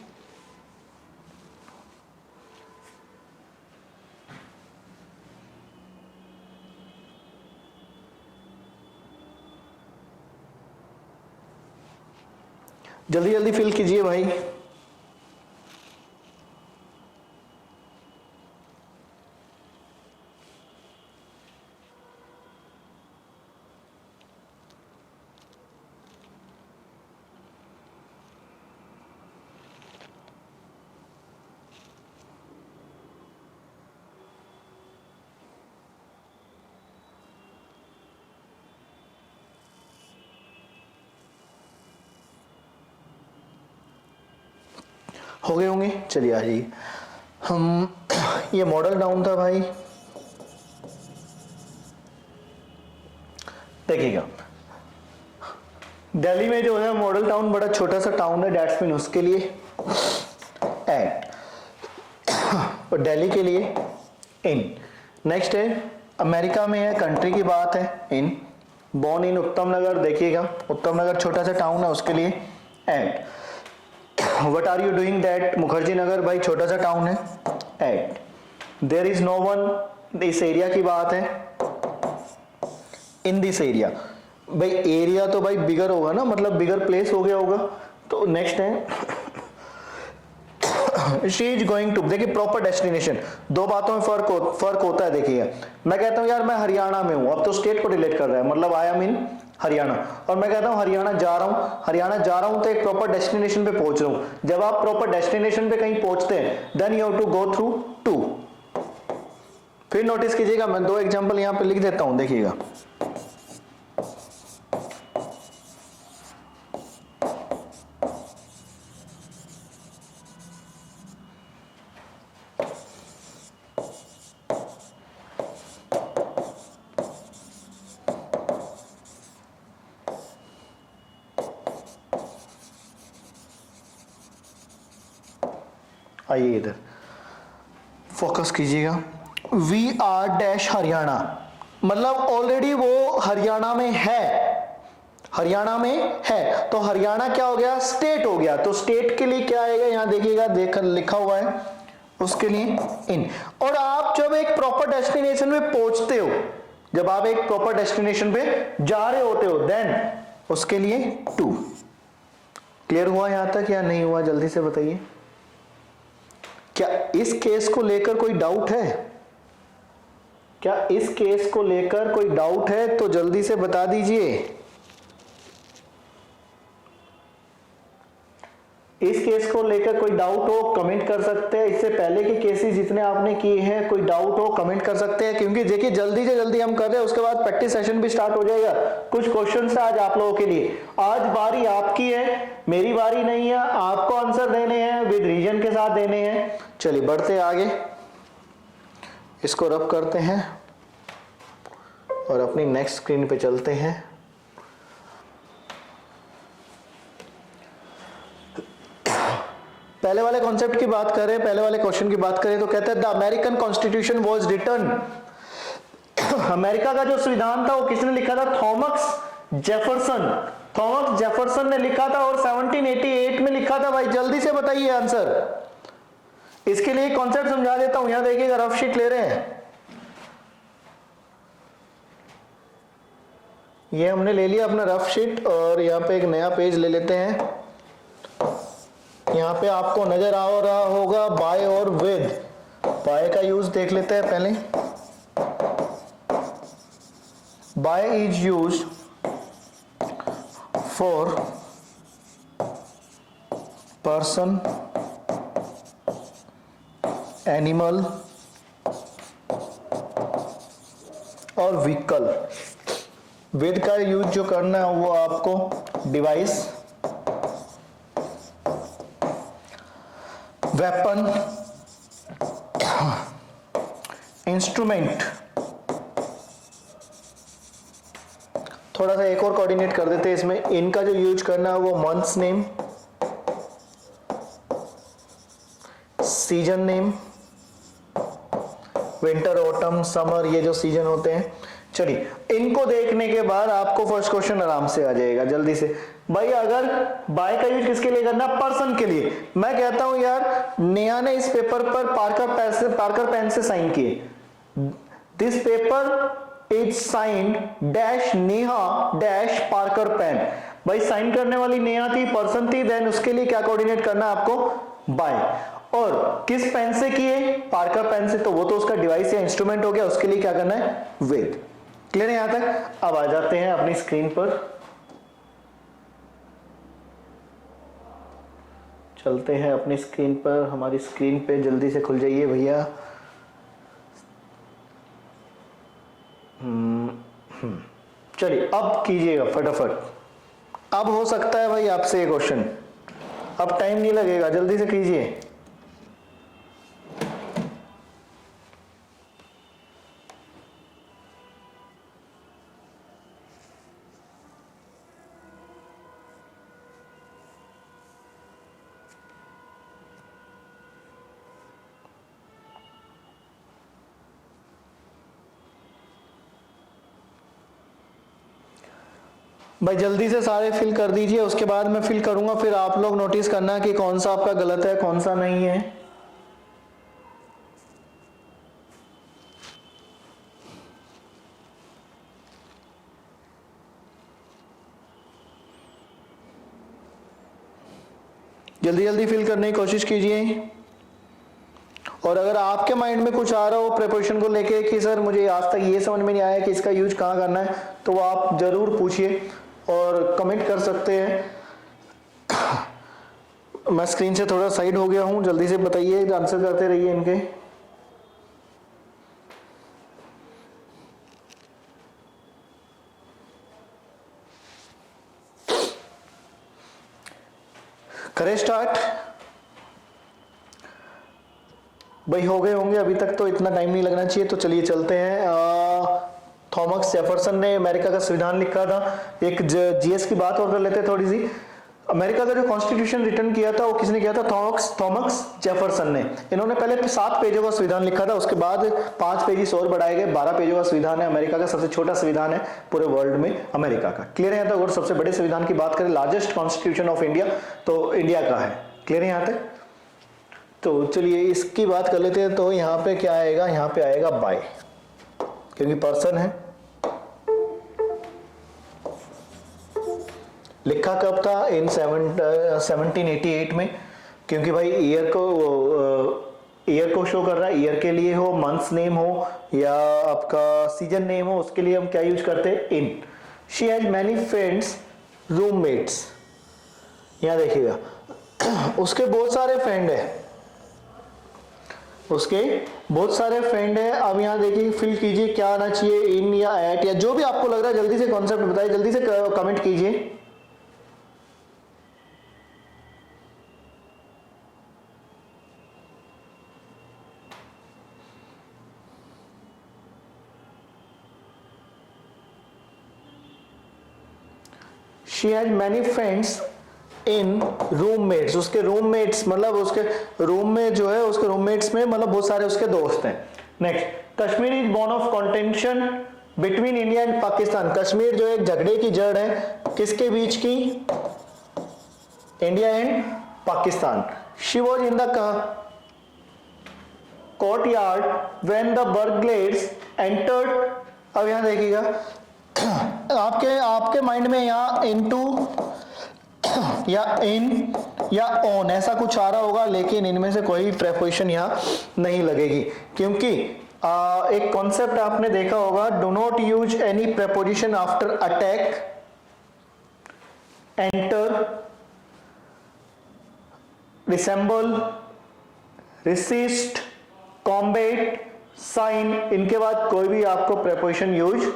जल्दी जल्दी फिल कीजिए भाई। हो गए होंगे? चलिए आ जाइए। हम ये मॉडल टाउन था भाई, देखिएगा दिल्ली में जो है मॉडल टाउन बड़ा छोटा सा टाउन है, डेट्स मीन उसके लिए एट, और दिल्ली के लिए इन। नेक्स्ट है अमेरिका में है, कंट्री की बात है, इन। बॉर्न इन उत्तम नगर, देखिएगा उत्तम नगर छोटा सा टाउन है उसके लिए at. What are you doing that? Mukherjee Nagar भाई छोटा सा टाउन है at. There is no one, इस एरिया की बात है, इन दिस एरिया। भाई एरिया तो भाई बिगर होगा ना, मतलब बिगर प्लेस हो गया होगा। तो नेक्स्ट है शी इज गोइंग टू, देखिए प्रॉपर डेस्टिनेशन, दो बातों में फर्क होता है। देखिए मैं कहता हूं यार मैं हरियाणा में हूं, अब तो स्टेट को रिलेट कर रहा है, मतलब आई एम इन हरियाणा, और मैं कहता हूं हरियाणा जा रहा हूं तो एक प्रॉपर डेस्टिनेशन पे पहुंच रहा हूं। जब आप प्रॉपर डेस्टिनेशन पे कहीं पहुंचते हैं then you have to go through to. फिर नोटिस कीजिएगा, मैं दो एग्जांपल यहां पे लिख देता हूं, देखिएगा आइए इधर फोकस कीजिएगा। वी आर डैश हरियाणा, मतलब ऑलरेडी वो हरियाणा में है, हरियाणा में है, तो हरियाणा क्या हो गया, स्टेट हो गया। तो स्टेट के लिए क्या आएगा, यहां देखिएगा, देख लिखा हुआ है, उसके लिए इन। और आप जब एक प्रॉपर डेस्टिनेशन पे पहुंचते हो, जब आप एक प्रॉपर डेस्टिनेशन पे जा रहे होते हो, देन उसके लिए टू। क्लियर हुआ यहां तक या नहीं हुआ, जल्दी से बताइए। क्या इस केस को लेकर कोई डाउट है? क्या इस केस को लेकर कोई डाउट है तो जल्दी से बता दीजिए। इस केस को लेकर कोई डाउट हो कमेंट कर सकते हैं। इससे पहले के केसेस जितने आपने किए हैं, कोई डाउट हो कमेंट कर सकते हैं, क्योंकि देखिए जल्दी से जल्दी हम कर रहे हैं, उसके बाद प्रैक्टिस सेशन भी स्टार्ट हो जाएगा। कुछ क्वेश्चन है आज आप लोगों के लिए। आज बारी आपकी है, मेरी बारी नहीं है। आपको आंसर देने हैं, विद रीजन के साथ देने हैं। चलिए बढ़ते आगे, इसको रब करते हैं और अपनी नेक्स्ट स्क्रीन पे चलते हैं। पहले वाले कॉन्सेप्ट की बात करें, पहले वाले क्वेश्चन की बात करें तो कहते हैं the American constitution was written. America का जो संविधान था वो किसने लिखा था? Thomas Jefferson. थॉमस जेफरसन ने लिखा था और 1788 में लिखा था। भाई जल्दी से बताइए आंसर। इसके लिए कॉन्सेप्ट समझा देता हूं, यहां देखिएगा, रफ शीट ले रहे हैं। ये हमने ले लिया अपना रफ शीट और यहाँ पे एक नया पेज ले लेते हैं। यहाँ पे आपको नजर आ रहा होगा बाय और विद। बाय का यूज देख लेते हैं पहले। By is use for person, animal और व्हीकल। विद का यूज जो करना है वो आपको डिवाइस, वेपन, इंस्ट्रूमेंट। थोड़ा सा एक और कोऑर्डिनेट कर देते हैं इसमें। इनका जो यूज करना है वो months name, season name, winter, autumn, summer, ये जो सीजन होते हैं। चलिए इनको देखने के बाद आपको फर्स्ट क्वेश्चन आराम से आ जाएगा। जल्दी से भाई, अगर बाय का यूज किसके लिए करना? पर्सन के लिए। मैं कहता हूं यार, नेहा ने इस पेपर पर पार्कर पेन से साइन किए। This paper is signed dash Neha dash Parker pen. भाई साइन करने वाली नेहा थी, पर्सन थी, देन उसके लिए क्या कोऑर्डिनेट करना है आपको? बाय। और किस पेन से किए? पार्कर पेन से, तो वो तो उसका डिवाइस या इंस्ट्रूमेंट हो गया। उसके लिए क्या करना है? विद। क्लियर है यहां तक? अब आ जाते हैं अपनी स्क्रीन पर, चलते हैं अपनी स्क्रीन पर। हमारी स्क्रीन पे जल्दी से खुल जाइए भैया। चलिए अब कीजिएगा फटाफट। अब हो सकता है भाई आपसे ये क्वेश्चन, अब टाइम नहीं लगेगा, जल्दी से कीजिए। भाई जल्दी से सारे फिल कर दीजिए, उसके बाद मैं फिल करूंगा, फिर आप लोग नोटिस करना कि कौन सा आपका गलत है कौन सा नहीं है। जल्दी जल्दी फिल करने की कोशिश कीजिए। और अगर आपके माइंड में कुछ आ रहा हो प्रिपरेशन को लेके कि सर मुझे आज तक ये समझ में नहीं आया कि इसका यूज कहाँ करना है, तो वो आप जरूर पूछिए और कमेंट कर सकते हैं। मैं स्क्रीन से थोड़ा साइड हो गया हूं, जल्दी से बताइए, आंसर करते रहिए इनके। करें स्टार्ट। भाई हो गए होंगे अभी तक, तो इतना टाइम नहीं लगना चाहिए। तो चलिए चलते हैं। थॉमस जेफरसन ने अमेरिका का संविधान लिखा था। एक जीएस की बात और कर लेते हैं थोड़ी सी। अमेरिका का जो कॉन्स्टिट्यूशन रिटर्न किया था वो किसने किया था? थॉमस जेफरसन ने। इन्होंने पहले 7 पेजों का संविधान लिखा था, उसके बाद 5 पेजेस और बढ़ाए गए, 12 पेजों का संविधान है। अमेरिका का सबसे छोटा संविधान है पूरे वर्ल्ड में अमेरिका का। क्लियर है यहाँ तक? और सबसे बड़े संविधान की बात करें, लार्जेस्ट कॉन्स्टिट्यूशन ऑफ इंडिया, तो इंडिया का है। क्लियर है यहाँ तक? तो चलिए इसकी बात कर लेते हैं। तो यहाँ पे क्या आएगा? यहाँ पे आएगा बाय, क्योंकि पर्सन है। लिखा कब था? इन 1788 में, क्योंकि भाई ईयर को शो कर रहा है। ईयर के लिए हो, मंथ्स नेम हो या आपका सीजन नेम हो, उसके लिए हम क्या यूज करते हैं? In. She has many friends, roommates. यहाँ देखिएगा उसके बहुत सारे फ्रेंड है, उसके बहुत सारे फ्रेंड है। अब यहाँ देखिए फिल कीजिए क्या आना चाहिए, इन या एट या जो भी आपको लग रहा है। जल्दी से कॉन्सेप्ट बताइए, जल्दी से कमेंट कीजिए। She has many friends in roommates. उसके रूममेट्स मतलब उसके रूम में जो है, उसके रूममेट्स में मतलब बहुत सारे उसके दोस्त हैं। Next, Kashmir is born of contention between India and Pakistan. Kashmir जो एक झगड़े की जड़ है, किसके बीच की? India and Pakistan. She was in the courtyard when the burglars entered. अब यहां देखिएगा आपके माइंड में यहाँ इनटू या इन या ऑन ऐसा कुछ आ रहा होगा, लेकिन इनमें से कोई प्रेपोजिशन यहाँ नहीं लगेगी, क्योंकि एक कॉन्सेप्ट आपने देखा होगा, do not use any preposition after attack, enter, resemble, resist, combat, sign. इनके बाद कोई भी आपको प्रेपोजिशन यूज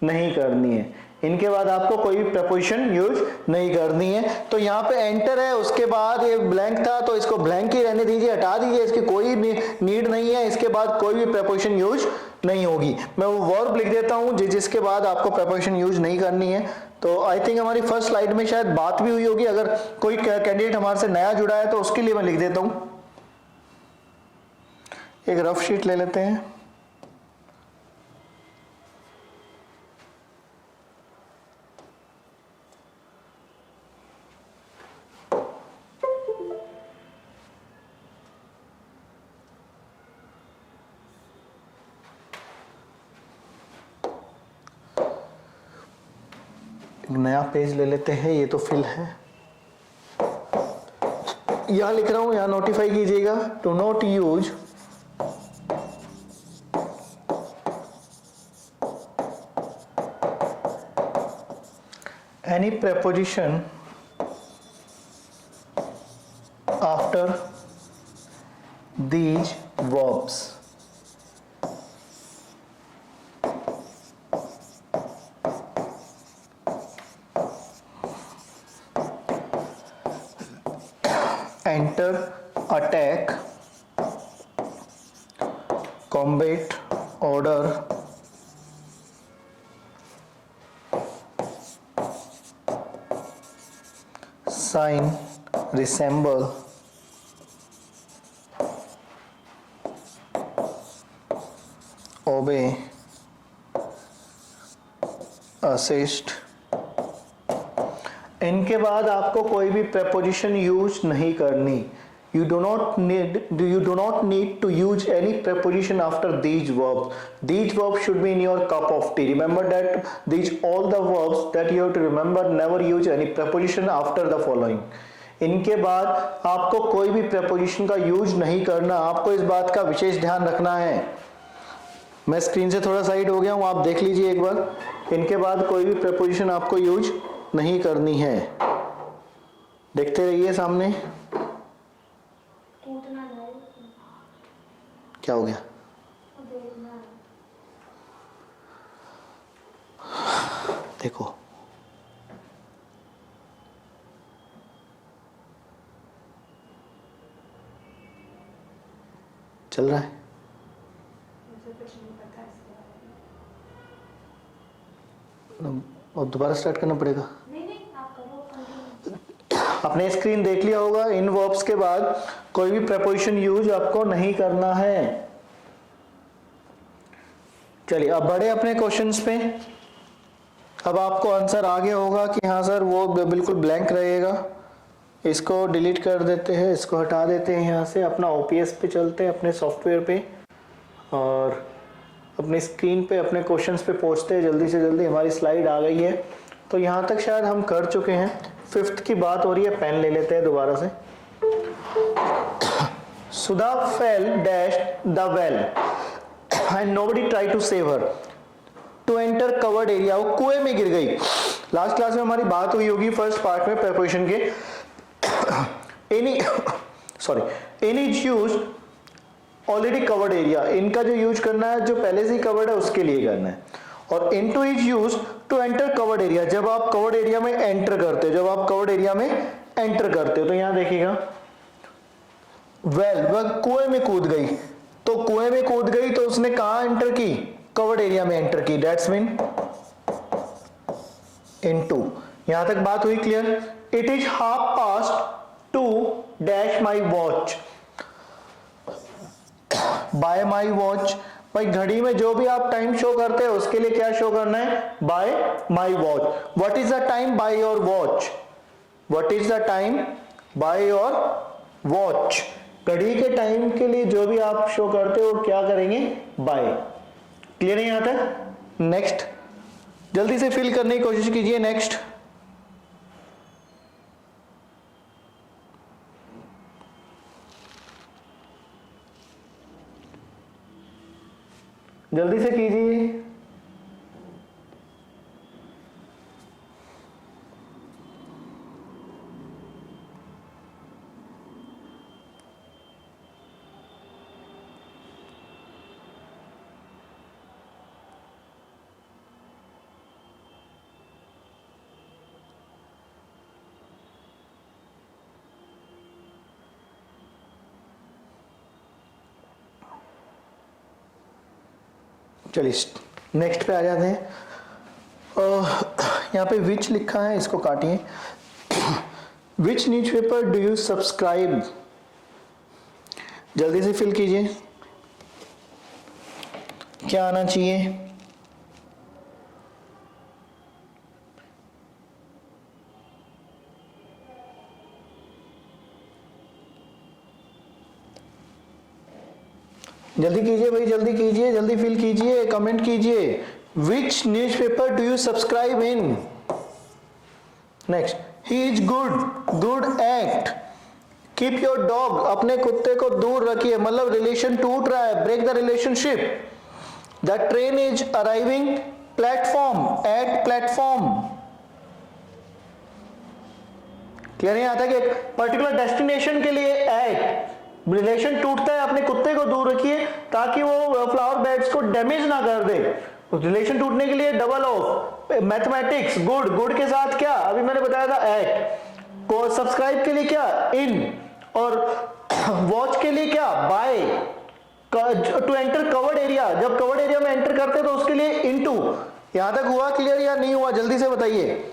नहीं करनी है। इनके बाद आपको कोई भी प्रेपोजिशन यूज नहीं करनी है। तो यहाँ पे एंटर है, उसके बाद ये ब्लैंक था तो इसको ब्लैंक ही रहने दीजिए, हटा दीजिए, इसकी कोई नीड नहीं है। इसके बाद कोई भी प्रेपोजिशन यूज नहीं होगी। मैं वो वर्ब लिख देता हूँ जिसके बाद आपको प्रेपोजिशन यूज नहीं करनी है। तो आई थिंक हमारी फर्स्ट स्लाइड में शायद बात भी हुई होगी। अगर कोई कैंडिडेट हमारे से नया जुड़ा है तो उसके लिए मैं लिख देता हूँ। एक रफ शीट ले लेते हैं। नया पेज ले लेते हैं, ये तो फिल है। यहां लिख रहा हूं, यहां नोटिफाई कीजिएगा, to not use any preposition after these verbs। Enter, attack, combat, order, sign, resemble, obey, assist. इनके बाद आपको कोई भी प्रेपोजिशन यूज नहीं करनी। You do not need to use any preposition after these verbs. These verbs should be in your cup of tea. Remember that these all the verbs that you have to remember. Never use any preposition after the following. इनके बाद आपको कोई भी प्रेपोजिशन का यूज नहीं करना। आपको इस बात का विशेष ध्यान रखना है। मैं स्क्रीन से थोड़ा साइड हो गया हूँ, आप देख लीजिए एक बार। इनके बाद कोई भी प्रेपोजिशन आपको यूज नहीं करनी है। देखते रहिए सामने। क्या हो गया? देखो, चल रहा है। अब दोबारा स्टार्ट करना पड़ेगा। नहीं आप करो। आपने स्क्रीन देख लिया होगा, इन वर्ब्स के बाद कोई भी प्रेपोजिशन यूज आपको नहीं करना है। चलिए अब बढ़े अपने क्वेश्चंस पे। अब आपको आंसर आ गया होगा कि हाँ सर वो बिल्कुल ब्लैंक रहेगा। इसको डिलीट कर देते हैं, इसको हटा देते हैं यहाँ से, अपना ओपीएस पे चलते हैं, अपने सॉफ्टवेयर पे, और अपनी स्क्रीन पे अपने क्वेश्चंस पे पहुँचते हैं जल्दी से जल्दी। हमारी स्लाइड आ गई है, तो यहाँ तक शायद हम कर चुके हैं। 5th की बात हो रही है, पेन ले लेते हैं दोबारा से। Sudha fell dash the well and nobody try to save her to enter covered area. वो कुएं में गिर गई। लास्ट क्लास में हमारी बात हुई होगी फर्स्ट पार्ट में प्रेपोजिशन के। Any is use already covered area, इनका जो यूज करना है जो पहले से ही कवर्ड है उसके लिए करना है। और into is use to enter covered area, जब आप कवर्ड एरिया में एंटर करते हो, जब आप कवर्ड एरिया में एंटर करते हो। तो यहां देखिएगा, वेल वह कुएं में कूद गई, तो कुएं में कूद गई तो उसने कहां एंटर की? कवर्ड एरिया में एंटर की। That's mean into. यहां तक बात हुई clear? It is 2:30 dash my watch, bye my watch. भाई घड़ी में जो भी आप टाइम शो करते हैं उसके लिए क्या शो करना है? Bye my watch. What is the time by your watch? What is the time by your watch? घड़ी के टाइम के लिए जो भी आप शो करते हो क्या करेंगे? बाय। क्लियर है यहां तक? नेक्स्ट जल्दी से फिल करने की कोशिश कीजिए। नेक्स्ट जल्दी से कीजिए। चलिए नेक्स्ट पे आ जाते हैं। यहाँ पे विच लिखा है, इसको काटिए। विच न्यूज़पेपर डू यू सब्सक्राइब? जल्दी से फिल कीजिए, क्या आना चाहिए? जल्दी कीजिए भाई, जल्दी कीजिए, जल्दी फिल कीजिए, कमेंट कीजिए। Which newspaper do you subscribe in? Next, he is good, good act. Keep your dog, अपने कुत्ते को दूर रखिए, मतलब रिलेशन टूट रहा है, break the relationship. The train is arriving platform, at platform. Clear है? आता है कि एक पर्टिकुलर डेस्टिनेशन के लिए एट, रिलेशन टूटता है, अपने कुत्ते को दूर रखिए ताकि वो फ्लावर बेड्स को डैमेज ना कर दे। रिलेशन टूटने के लिए double of, mathematics, good, good के साथ क्या अभी मैंने बताया था एट, को सब्सक्राइब के लिए क्या इन, और वॉच के लिए क्या by, to enter covered area, जब कवर्ड एरिया में एंटर करते तो उसके लिए इनटू। यहां तक हुआ क्लियर या नहीं हुआ? जल्दी से बताइए।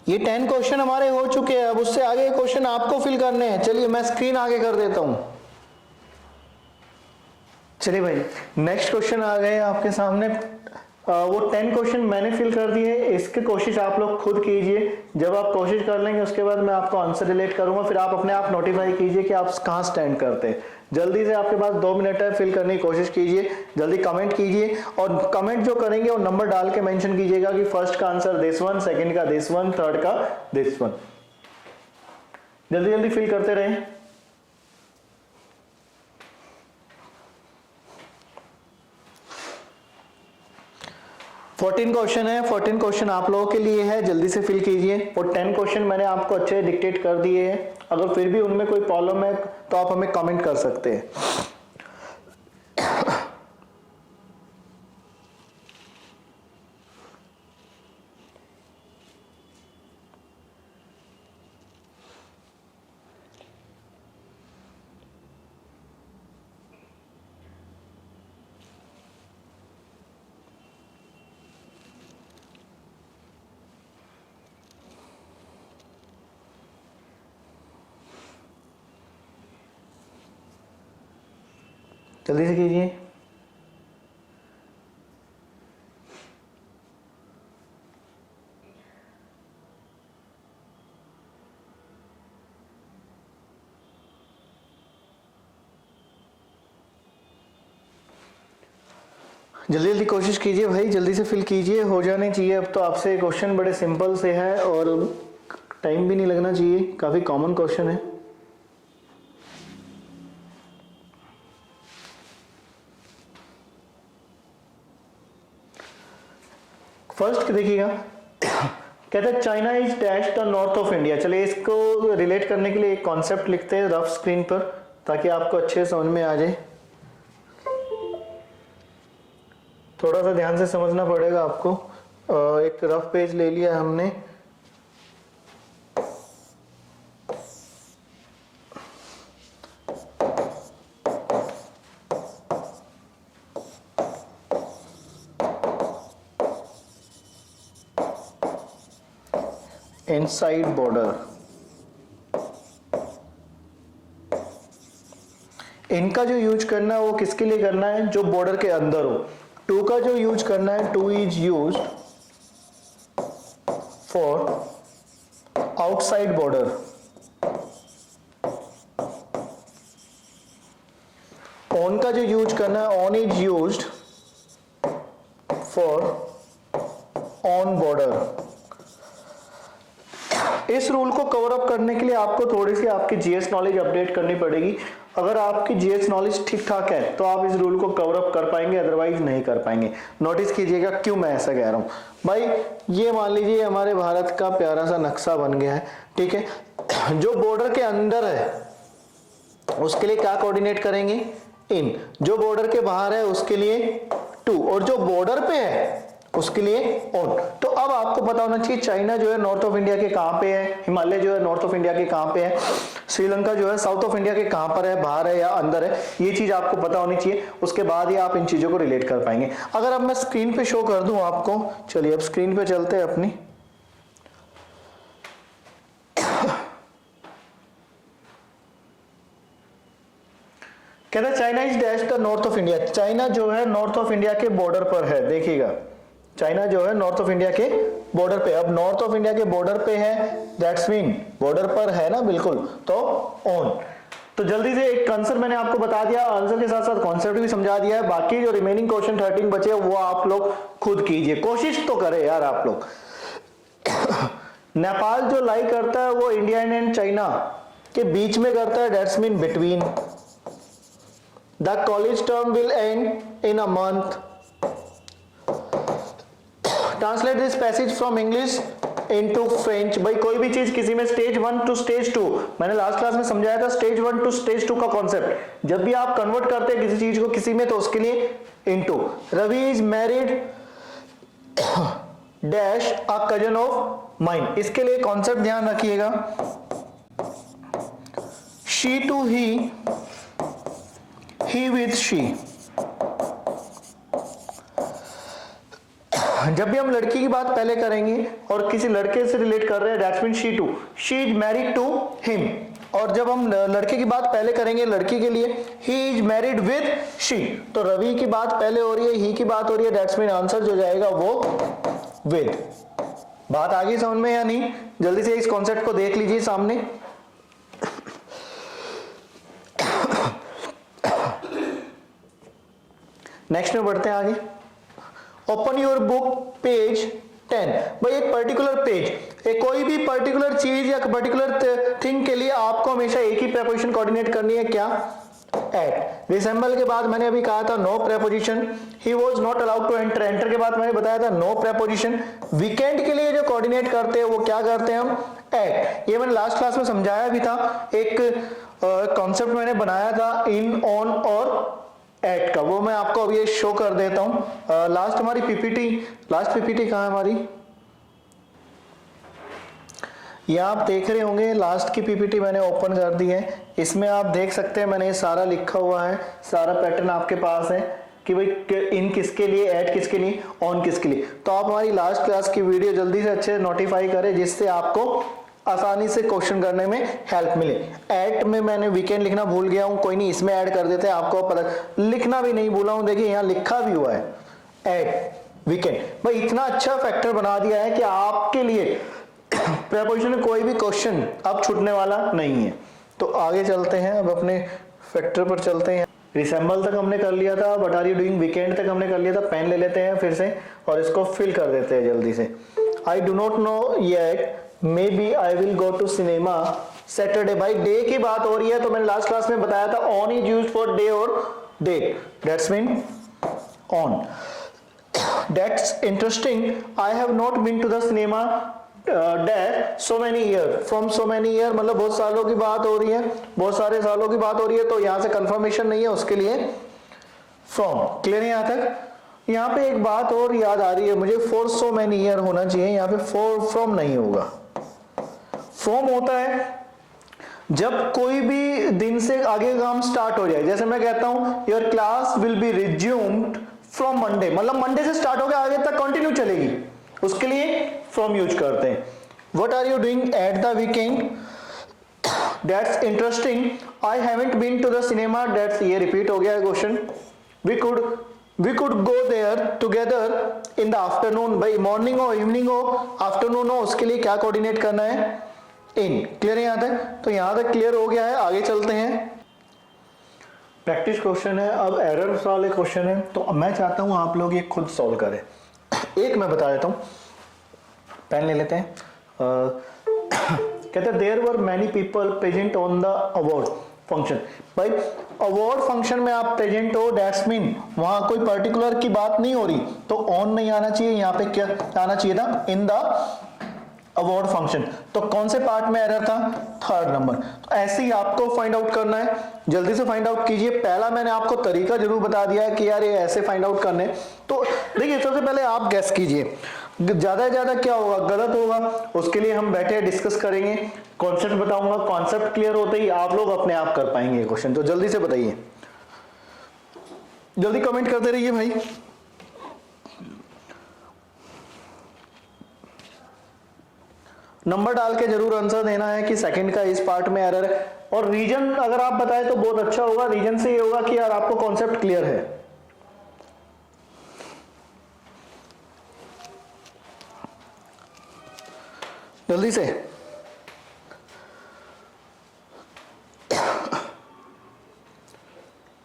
ये 10 क्वेश्चन हमारे हो चुके हैं, अब उससे आगे क्वेश्चन आपको फिल करने हैं। चलिए मैं स्क्रीन आगे कर देता हूं। चलिए भाई नेक्स्ट क्वेश्चन आ गए आपके सामने। वो 10 क्वेश्चन मैंने फिल कर दिए, इसकी कोशिश आप लोग खुद कीजिए। जब आप कोशिश कर लेंगे उसके बाद मैं आपको आंसर रिलेट करूंगा, फिर आप अपने आप नोटिफाई कीजिए कि आप कहां स्टैंड करते हैं। जल्दी से, आपके पास 2 मिनट है, फिल करने की कोशिश कीजिए, जल्दी कमेंट कीजिए, और कमेंट जो करेंगे वो नंबर डाल के मेंशन कीजिएगा कि फर्स्ट का आंसर दिस वन, सेकंड का दिस वन, थर्ड का दिस वन। जल्दी जल्दी फिल करते रहें। फोर्टीन क्वेश्चन है, 14 क्वेश्चन आप लोगों के लिए है, जल्दी से फिल कीजिए। और 10 क्वेश्चन मैंने आपको अच्छे डिक्टेट कर दिए हैं, अगर फिर भी उनमें कोई प्रॉब्लम है तो आप हमें कमेंट कर सकते हैं। जल्दी से कीजिए। जल्दी जल्दी कोशिश कीजिए भाई, जल्दी से फिल कीजिए, हो जाने चाहिए। अब तो आपसे क्वेश्चन बड़े सिंपल से है और टाइम भी नहीं लगना चाहिए, काफी कॉमन क्वेश्चन है। फर्स्ट देखिएगा, कहते हैं China is dash the north of India. चलिए इसको रिलेट करने के लिए एक कॉन्सेप्ट लिखते हैं रफ स्क्रीन पर ताकि आपको अच्छे समझ में आ जाए। थोड़ा सा ध्यान से समझना पड़ेगा आपको। एक रफ पेज ले लिया हमने। इनसाइड बॉर्डर, इनका जो यूज करना है वो किसके लिए करना है, जो बॉर्डर के अंदर हो। टू का जो यूज करना है, two is used for outside border. On का जो यूज करना है, on is used for on border. इस रूल को कवर अप करने के लिए आपको थोड़ी सी आपकी जीएस नॉलेज अपडेट करनी पड़ेगी। अगर आपकी जीएस नॉलेज ठीक ठाक है तो आप इस रूल को कवर अप कर पाएंगे, अदरवाइज नहीं कर पाएंगे। नोटिस कीजिएगा क्यों मैं ऐसा कह रहा हूं भाई। ये मान लीजिए हमारे भारत का प्यारा सा नक्शा बन गया है, ठीक है। जो बॉर्डर के अंदर है उसके लिए क्या कोऑर्डिनेट करेंगे, इन। जो बॉर्डर के बाहर है उसके लिए टू, और जो बॉर्डर पे है उसके लिए ऑन। तो अब आपको पता होना चाहिए चाइना जो है नॉर्थ ऑफ इंडिया के कहां पे है, हिमालय जो है नॉर्थ ऑफ इंडिया के कहां पे है, श्रीलंका जो है साउथ ऑफ इंडिया के कहां पर है, बाहर है या अंदर है, ये चीज आपको पता होनी चाहिए। उसके बाद ही आप इन चीजों को रिलेट कर पाएंगे। अगर अब मैं स्क्रीन पे शो कर दूं आपको, चलिए अब स्क्रीन पे चलते हैं अपनी। कहता है China is dash the north of India. China जो है नॉर्थ ऑफ इंडिया के बॉर्डर पर है। देखिएगा चाइना जो है नॉर्थ ऑफ इंडिया के बॉर्डर पे। अब नॉर्थ ऑफ इंडिया के बॉर्डर पे है, दैट्स मीन बॉर्डर पर है ना, बिल्कुल, तो ऑन। तो जल्दी से एक आंसर मैंने आपको बता दिया, आंसर के साथ साथ कॉन्सेप्ट भी समझा दिया है। बाकी जो रिमेनिंग क्वेश्चन 13 बचे वो आप लोग खुद कीजिए, कोशिश तो करें यार आप लोग। नेपाल जो लाई करता है वो इंडिया एंड चाइना के बीच में करता है, that's mean between. The college term will and in a month. Translate this passage from English into French. भाई कोई भी चीज किसी में स्टेज 1 टू स्टेज 2, मैंने लास्ट क्लास में समझाया था स्टेज 1 टू स्टेज 2 का कॉन्सेप्ट। जब भी आप कन्वर्ट करते हैं किसी चीज को किसी में तो उसके लिए into. Ravi is married dash a cousin of mine. इसके लिए कॉन्सेप्ट ध्यान रखिएगा, she to he with she. जब भी हम लड़की की बात पहले करेंगे और किसी लड़के से रिलेट कर रहे हैं, that's mean she to, she is married to him. और जब हम लड़के की बात पहले करेंगे लड़की के लिए, he is married with she. तो रवि की बात पहले हो रही है, ही की बात हो रही है, दैट्स मीन आंसर जो जाएगा वो विद। बात आगे समझ में या नहीं? जल्दी से इस कॉन्सेप्ट को देख लीजिए सामने। नेक्स्ट में बढ़ते हैं आगे। Open your book page 10। भाई एक पर्टिकुलर पेज, एक कोई भी पर्टिकुलर चीज या पर्टिकुलर थिंग के लिए आपको हमेशा एक ही प्रेपोजिशन कोऑर्डिनेट करनी है, क्या? एट। रिसेंबल के बाद मैंने अभी कहा था no preposition. He was not allowed to enter, enter के बाद मैंने बताया था नो प्रेपोजिशन। वीकेंड के लिए जो कोऑर्डिनेट करते हैं वो क्या करते हैं हम? एट। ये मैंने लास्ट क्लास में समझाया भी था, एक कॉन्सेप्ट मैंने बनाया था इन, ऑन और एट का, वो मैं आपको अभी ये शो कर देता हूं। लास्ट हमारी पीपीटी, लास्ट पीपीटी कहां है हमारी? ये आप देख रहे होंगे, लास्ट की पीपीटी मैंने ओपन कर दी है। इसमें आप देख सकते हैं मैंने ये सारा लिखा हुआ है, सारा पैटर्न आपके पास है कि भाई इन किसके लिए, एट किसके लिए, ऑन किसके लिए। तो आप हमारी लास्ट क्लास की वीडियो जल्दी से अच्छे नोटिफाई करें जिससे आपको आसानी से क्वेश्चन करने में हेल्प मिले। एट में मैंने वीकेंड लिखना भूल गया हूं, कोई नहीं इसमें ऐड कर देते हैं, आपको पता लिखना भी नहीं भूला हूं, देखिए यहां लिखा भी हुआ है एट वीकेंड। भाई इतना अच्छा फैक्टर बना दिया है कि आपके लिए प्रीपोजिशन में कोई भी क्वेश्चन अब छूटने वाला नहीं है। तो आगे चलते हैं, अब अपने फैक्टर पर चलते हैं। रिसेंबल तक हमने कर लिया था, what are you doing weekend तक हमने कर लिया था। पेन ले लेते हैं फिर से और इसको फिल कर देते हैं जल्दी से। I do not know yet, maybe I will go to cinema Saturday. भाई डे की बात हो रही है, तो मैंने लास्ट क्लास में बताया था on is used for day और date, that's mean on. That's interesting, I have not been to the cinema date so many year, from so many year मतलब बहुत सालों की बात हो रही है, बहुत सारे सालों की बात हो रही है, तो यहां से कंफर्मेशन नहीं है, उसके लिए फ्रॉम। क्लियर है यहां तक। यहां पे एक बात और याद आ रही है मुझे, फॉर सो मैनी ईयर होना चाहिए, यहां पे फॉर फ्रॉम नहीं होगा। फ्रॉम होता है जब कोई भी दिन से आगे काम स्टार्ट हो जाए, जैसे मैं कहता हूं your class will be resumed from Monday, मतलब मंडे से स्टार्ट होकर आगे तक कंटिन्यू चलेगी, उसके लिए फ्रॉम यूज करते हैं। What are you doing at the weekend, that's interesting, I haven't been to the cinema, that's ये रिपीट हो गया है question. We could go there together in the afternoon, भाई मॉर्निंग हो इवनिंग हो आफ्टरनून हो, उसके लिए क्या कोऑर्डिनेट करना है, इन। क्लियर है यहां तक। तो यहां तक क्लियर हो गया है, आगे चलते हैं। प्रैक्टिस क्वेश्चन है, अब एरर्स वाले क्वेश्चन है, तो मैं चाहता हूं आप लोग ये खुद सॉल्व करें। एक मैं बता देता हूं, पेन ले लेते हैं। कहते हैं there were many people present on the award function. भाई अवार्ड फंक्शन में आप प्रेजेंट हो, दैट्स मीन वहां कोई पर्टिकुलर की बात नहीं हो रही, तो ऑन नहीं आना चाहिए, यहां पे क्या आना चाहिए था, इन द अवार्ड फंक्शन। तो कौन से पार्ट में एरर था, थर्ड नंबर। तो ऐसे ही आपको फाइंड आउट करना है, जल्दी से फाइंड आउट कीजिए। पहला मैंने आपको तरीका जरूर बता दिया है कि यार ये ऐसे फाइंड आउट करने, तो देखिए सबसे पहले आप गैस कीजिए, ज्यादा से ज्यादा क्या होगा, गलत होगा, उसके लिए हम बैठे डिस्कस करेंगे, कॉन्सेप्ट बताऊंगा, कॉन्सेप्ट क्लियर होते ही आप लोग अपने आप कर पाएंगे क्वेश्चन। तो जल्दी से बताइए, जल्दी कमेंट करते रहिए भाई। नंबर डाल के जरूर आंसर देना है कि सेकंड का इस पार्ट में एरर है, और रीजन अगर आप बताएं तो बहुत अच्छा होगा। रीजन से ये होगा कि यार आपको कॉन्सेप्ट क्लियर है। जल्दी से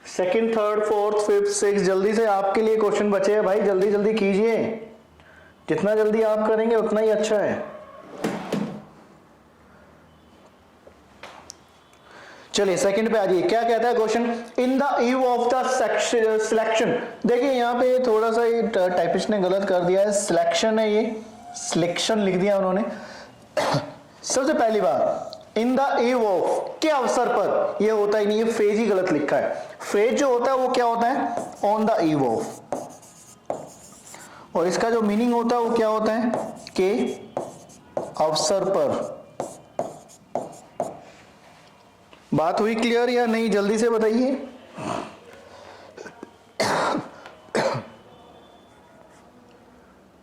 second, third, fourth, fifth, six, जल्दी से आपके लिए क्वेश्चन बचे हैं भाई, जल्दी जल्दी कीजिए। जितना जल्दी आप करेंगे उतना ही अच्छा है। चलिए सेकंड पे आ जाइए, क्या कहता है question, in the eve of the selection. देखिए यहां पे थोड़ा सा टाइपिस्ट ने गलत कर दिया है, सिलेक्शन है, ये सिलेक्शन लिख दिया उन्होंने। सबसे पहली बात, इन द ईव ऑफ के अवसर पर, ये होता ही नहीं, ये फ्रेज ही गलत लिखा है। फ्रेज जो होता है वो क्या होता है, ऑन द ईव ऑफ, और इसका जो मीनिंग होता है वो क्या होता है, के अवसर पर। बात हुई क्लियर या नहीं, जल्दी से बताइए।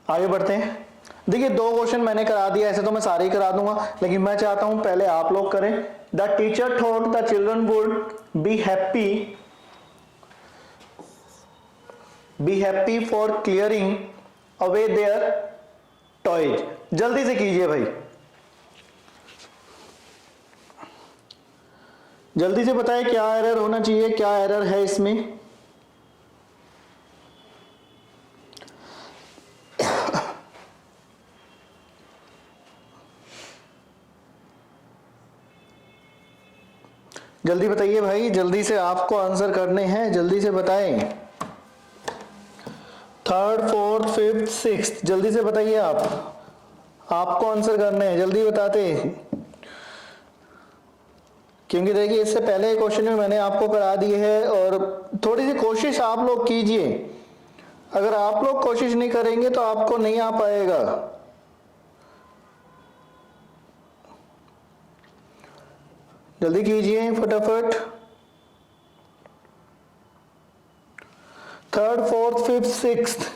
आगे बढ़ते हैं। देखिए दो क्वेश्चन मैंने करा दिया, ऐसे तो मैं सारे ही करा दूंगा, लेकिन मैं चाहता हूं पहले आप लोग करें। The teacher thought the children would be happy for clearing away their toys. जल्दी से कीजिए भाई, जल्दी से बताएं क्या एरर होना चाहिए, क्या एरर है इसमें। जल्दी बताइए भाई, जल्दी से आपको आंसर करने हैं, जल्दी से बताएं। थर्ड, फोर्थ, फिफ्थ, सिक्स्थ, जल्दी से बताइए आपको आंसर करने हैं, जल्दी बताते। क्योंकि देखिए इससे पहले क्वेश्चन में मैंने आपको करा दिए है, और थोड़ी सी कोशिश आप लोग कीजिए। अगर आप लोग कोशिश नहीं करेंगे तो आपको नहीं आ पाएगा। जल्दी कीजिए फटाफट। थर्ड, फोर्थ, फिफ्थ, सिक्स्थ,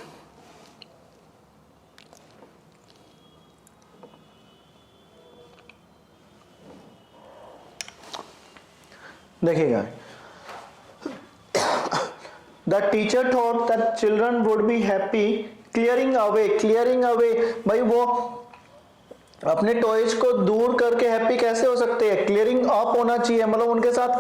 देखिएगा, the teacher thought that children would be happy clearing away, भाई वो अपने टॉयज को दूर करके हैप्पी कैसे हो सकते हैं? क्लियरिंग अप होना चाहिए, मतलब उनके साथ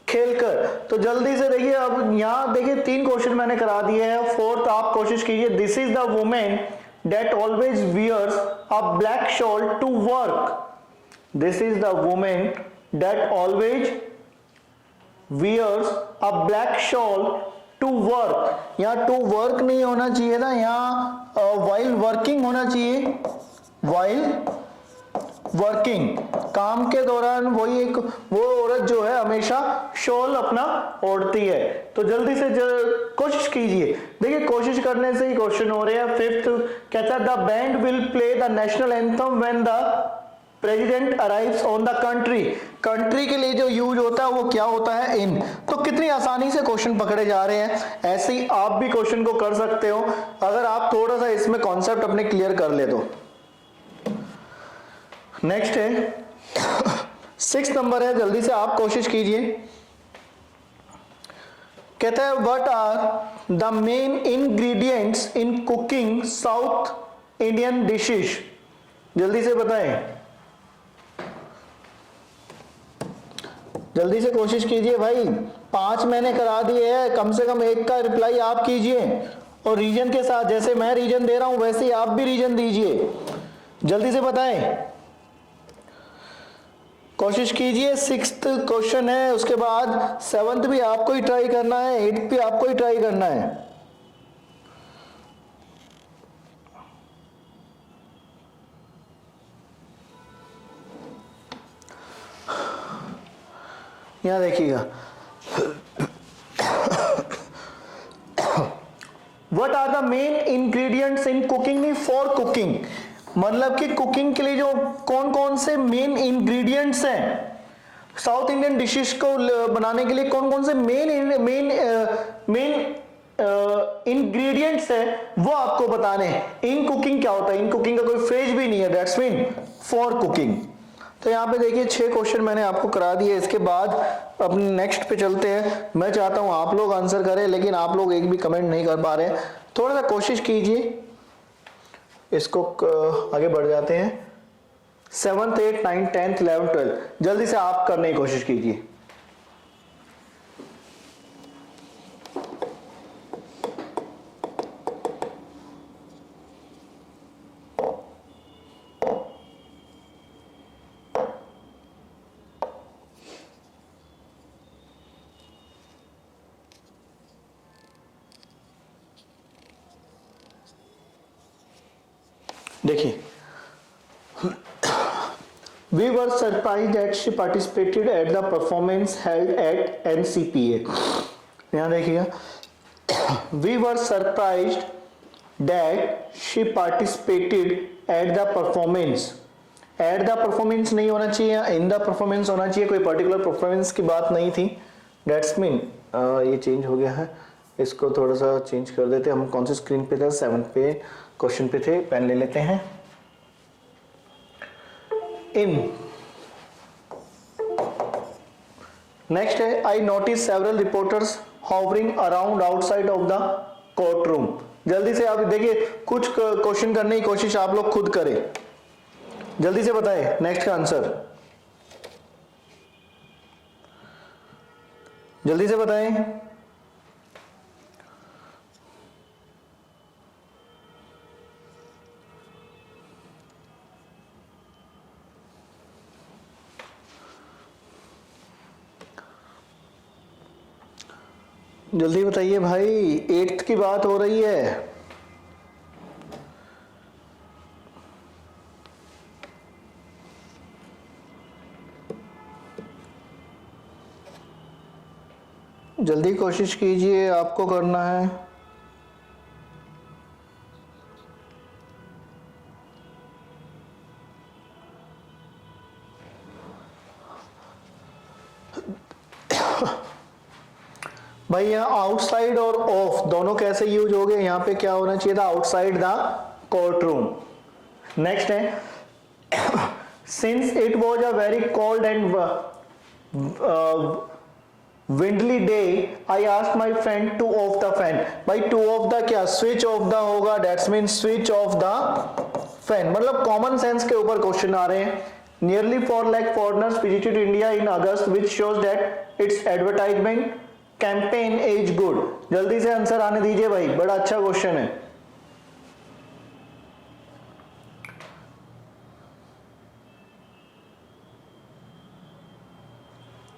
खेलकर। तो जल्दी से देखिए, अब यहाँ देखिए 3 क्वेश्चन मैंने करा दिए हैं, 4th आप कोशिश कीजिए। This is the women that always wears a black shawl to work. This is the women that always wears a black shawl to work. यहाँ टू वर्क नहीं होना चाहिए ना, यहाँ वाइल वर्किंग होना चाहिए, वाइल वर्किंग, काम के दौरान। वही एक वो औरत जो है हमेशा शॉल अपना ओढ़ती है। तो जल्दी से कोशिश कीजिए। देखिए कोशिश करने से ही क्वेश्चन हो रहे हैं। 5th कहता है the band will play the national anthem when the president arrives on the country. Country के लिए जो यूज होता है वो क्या होता है? इन। तो कितनी आसानी से क्वेश्चन पकड़े जा रहे हैं। ऐसे ही आप भी क्वेश्चन को कर सकते हो अगर आप थोड़ा सा इसमें कॉन्सेप्ट अपने क्लियर कर ले तो। नेक्स्ट है 6 नंबर है, जल्दी से आप कोशिश कीजिए। कहता है what are the main ingredients in cooking South Indian dishes. जल्दी से बताएं, जल्दी से कोशिश कीजिए भाई। 5 मैंने करा दिए हैं, कम से कम एक का रिप्लाई आप कीजिए और रीजन के साथ, जैसे मैं रीजन दे रहा हूं वैसे ही आप भी रीजन दीजिए। जल्दी से बताएं, कोशिश कीजिए। 6th क्वेश्चन है, उसके बाद 7th भी आपको ही ट्राई करना है, 8th भी आपको ही ट्राई करना है। यहां देखिएगा, what are the main ingredients in cooking, नहीं फॉर कुकिंग, मतलब कि कुकिंग के लिए जो कौन कौन से मेन इंग्रेडिएंट्स हैं, साउथ इंडियन डिशेस को बनाने के लिए कौन कौन से मेन इंग्रेडिएंट्स है वो आपको बताने हैं। इन कुकिंग क्या होता है? इन कुकिंग का कोई फ्रेज भी नहीं है, दैट्स मीन फॉर कुकिंग। तो यहाँ पे देखिए 6 क्वेश्चन मैंने आपको करा दिए। इसके बाद अपने नेक्स्ट पे चलते हैं। मैं चाहता हूँ आप लोग आंसर करें, लेकिन आप लोग एक भी कमेंट नहीं कर पा रहे। थोड़ा सा कोशिश कीजिए, इसको आगे बढ़ जाते हैं। 7th 8th 9th 10th 11th 12th जल्दी से आप करने की कोशिश कीजिए। देखिए, we were surprised that she participated at the performance held at NCPA। यहाँ देखिएगा, we were surprised that she participated at the performance। at the performance नहीं होना चाहिए, in the performance होना चाहिए। कोई पर्टिकुलर परफॉर्मेंस की बात नहीं थी, that's mean ये चेंज हो गया है। इसको थोड़ा सा चेंज कर देते हैं। हम कौन सी स्क्रीन पे थे? 7th पे क्वेश्चन पे थे। पेन ले लेते हैं। इन नेक्स्ट है, I notice several reporters hovering around outside of the court room. जल्दी से आप देखिए, कुछ क्वेश्चन करने की कोशिश आप लोग खुद करें। जल्दी से बताएं नेक्स्ट का आंसर, जल्दी से बताएं। जल्दी बताइए भाई, 8th की बात हो रही है। जल्दी कोशिश कीजिए, आपको करना है। भाई यहाँ आउटसाइड और ऑफ दोनों कैसे यूज हो गए? यहाँ पे क्या होना चाहिए था? Outside the court room. Next है since it was a very cold and windly day I asked my friend to off the fan. भाई टू ऑफ द क्या, स्विच ऑफ द होगा, that's mean switch off the fan, मतलब कॉमन सेंस के ऊपर क्वेश्चन आ रहे हैं। Nearly 4 lakh foreigners visited India in August which shows that its advertisement campaign is good. जल्दी से आंसर आने दीजिए भाई, बड़ा अच्छा क्वेश्चन है।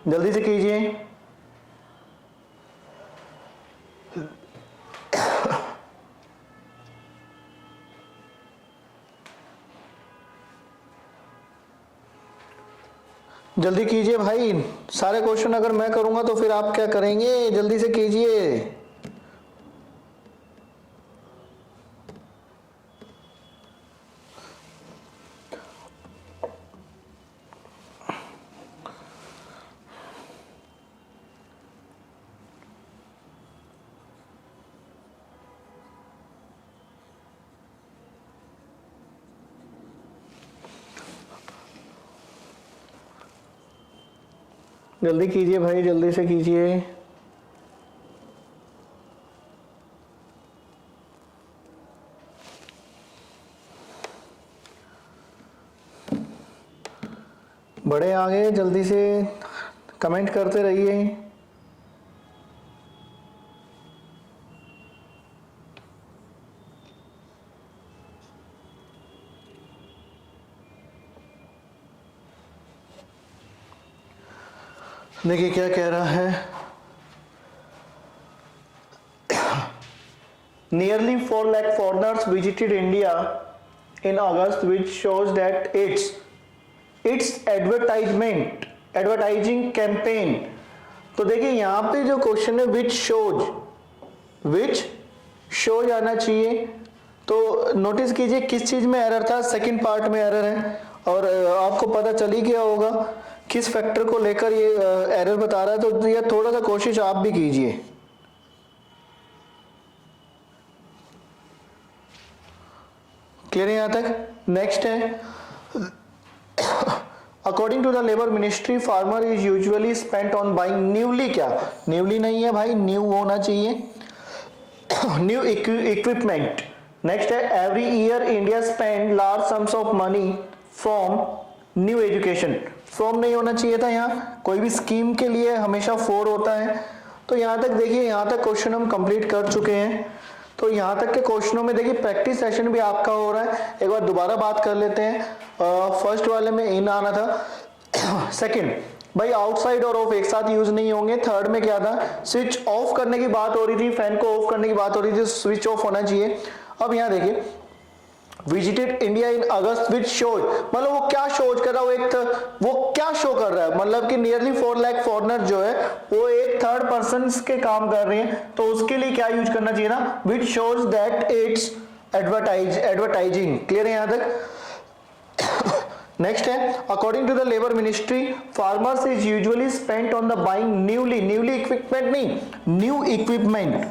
जल्दी से कीजिए। जल्दी कीजिए भाई, सारे क्वेश्चन अगर मैं करूंगा तो फिर आप क्या करेंगे, जल्दी से कीजिए। जल्दी कीजिए भाई, जल्दी से कीजिए। बड़े आगे, जल्दी से कमेंट करते रहिए। देखिए क्या कह रहा है, nearly 4 lakh foreigners visited India in August which shows that it's advertising campaign. तो देखिए यहाँ पे जो क्वेश्चन है विच शोज आना चाहिए। तो नोटिस कीजिए किस चीज में एरर था, सेकंड पार्ट में एरर है, और आपको पता चल ही गया होगा किस फैक्टर को लेकर ये एरर बता रहा है। तो ये थोड़ा सा कोशिश आप भी कीजिए। क्लियर है यहां तक? नेक्स्ट है, according to the labour ministry farmer is usually spent on buying newly, क्या न्यूली नहीं है भाई, न्यू होना चाहिए, न्यू इक्विपमेंट। नेक्स्ट है, every year India spend large sums of money from new education. From नहीं होना चाहिए था, यहाँ कोई भी स्कीम के लिए हमेशा फॉर होता है। तो यहाँ तक देखिए, यहाँ तक क्वेश्चन हम कंप्लीट कर चुके हैं। तो यहाँ तक के क्वेश्चनों में देखिए प्रैक्टिस सेशन भी आपका हो रहा है। एक बार दोबारा बात कर लेते हैं। फर्स्ट वाले में इन आना था, सेकंड भाई आउटसाइड और ऑफ एक साथ यूज नहीं होंगे। थर्ड में क्या था, स्विच ऑफ करने की बात हो रही थी, फैन को ऑफ करने की बात हो रही थी, स्विच ऑफ होना चाहिए। अब यहाँ देखिए visited India in August which shows, मतलब वो क्या शोज कर रहा है, वो क्या शो कर रहा है, मतलब कि नियरली 4 लाख फॉरेनर जो है वो एक थर्ड पर्सन के काम कर रहे हैं। तो उसके लिए क्या यूज करना चाहिए ना, which shows that it's advertising. Clear है यहां तक? नेक्स्ट है, according to the labour ministry farmers is usually spent on the buying newly equipment नहीं, न्यू इक्विपमेंट।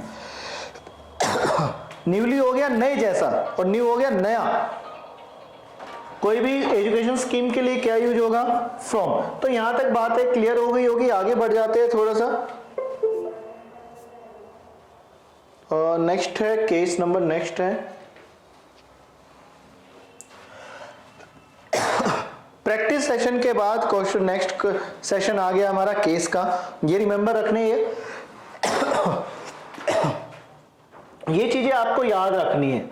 न्यूली हो गया नए जैसा और न्यू हो गया नया। कोई भी एजुकेशन स्कीम के लिए क्या यूज होगा, फ्रॉम। तो यहां तक बात है क्लियर हो गई होगी। आगे बढ़ जाते हैं थोड़ा सा। नेक्स्ट है केस नंबर, नेक्स्ट है प्रैक्टिस सेशन के बाद क्वेश्चन, नेक्स्ट सेशन आ गया हमारा केस का। ये रिमेंबर रखने, ये चीजें आपको याद रखनी है।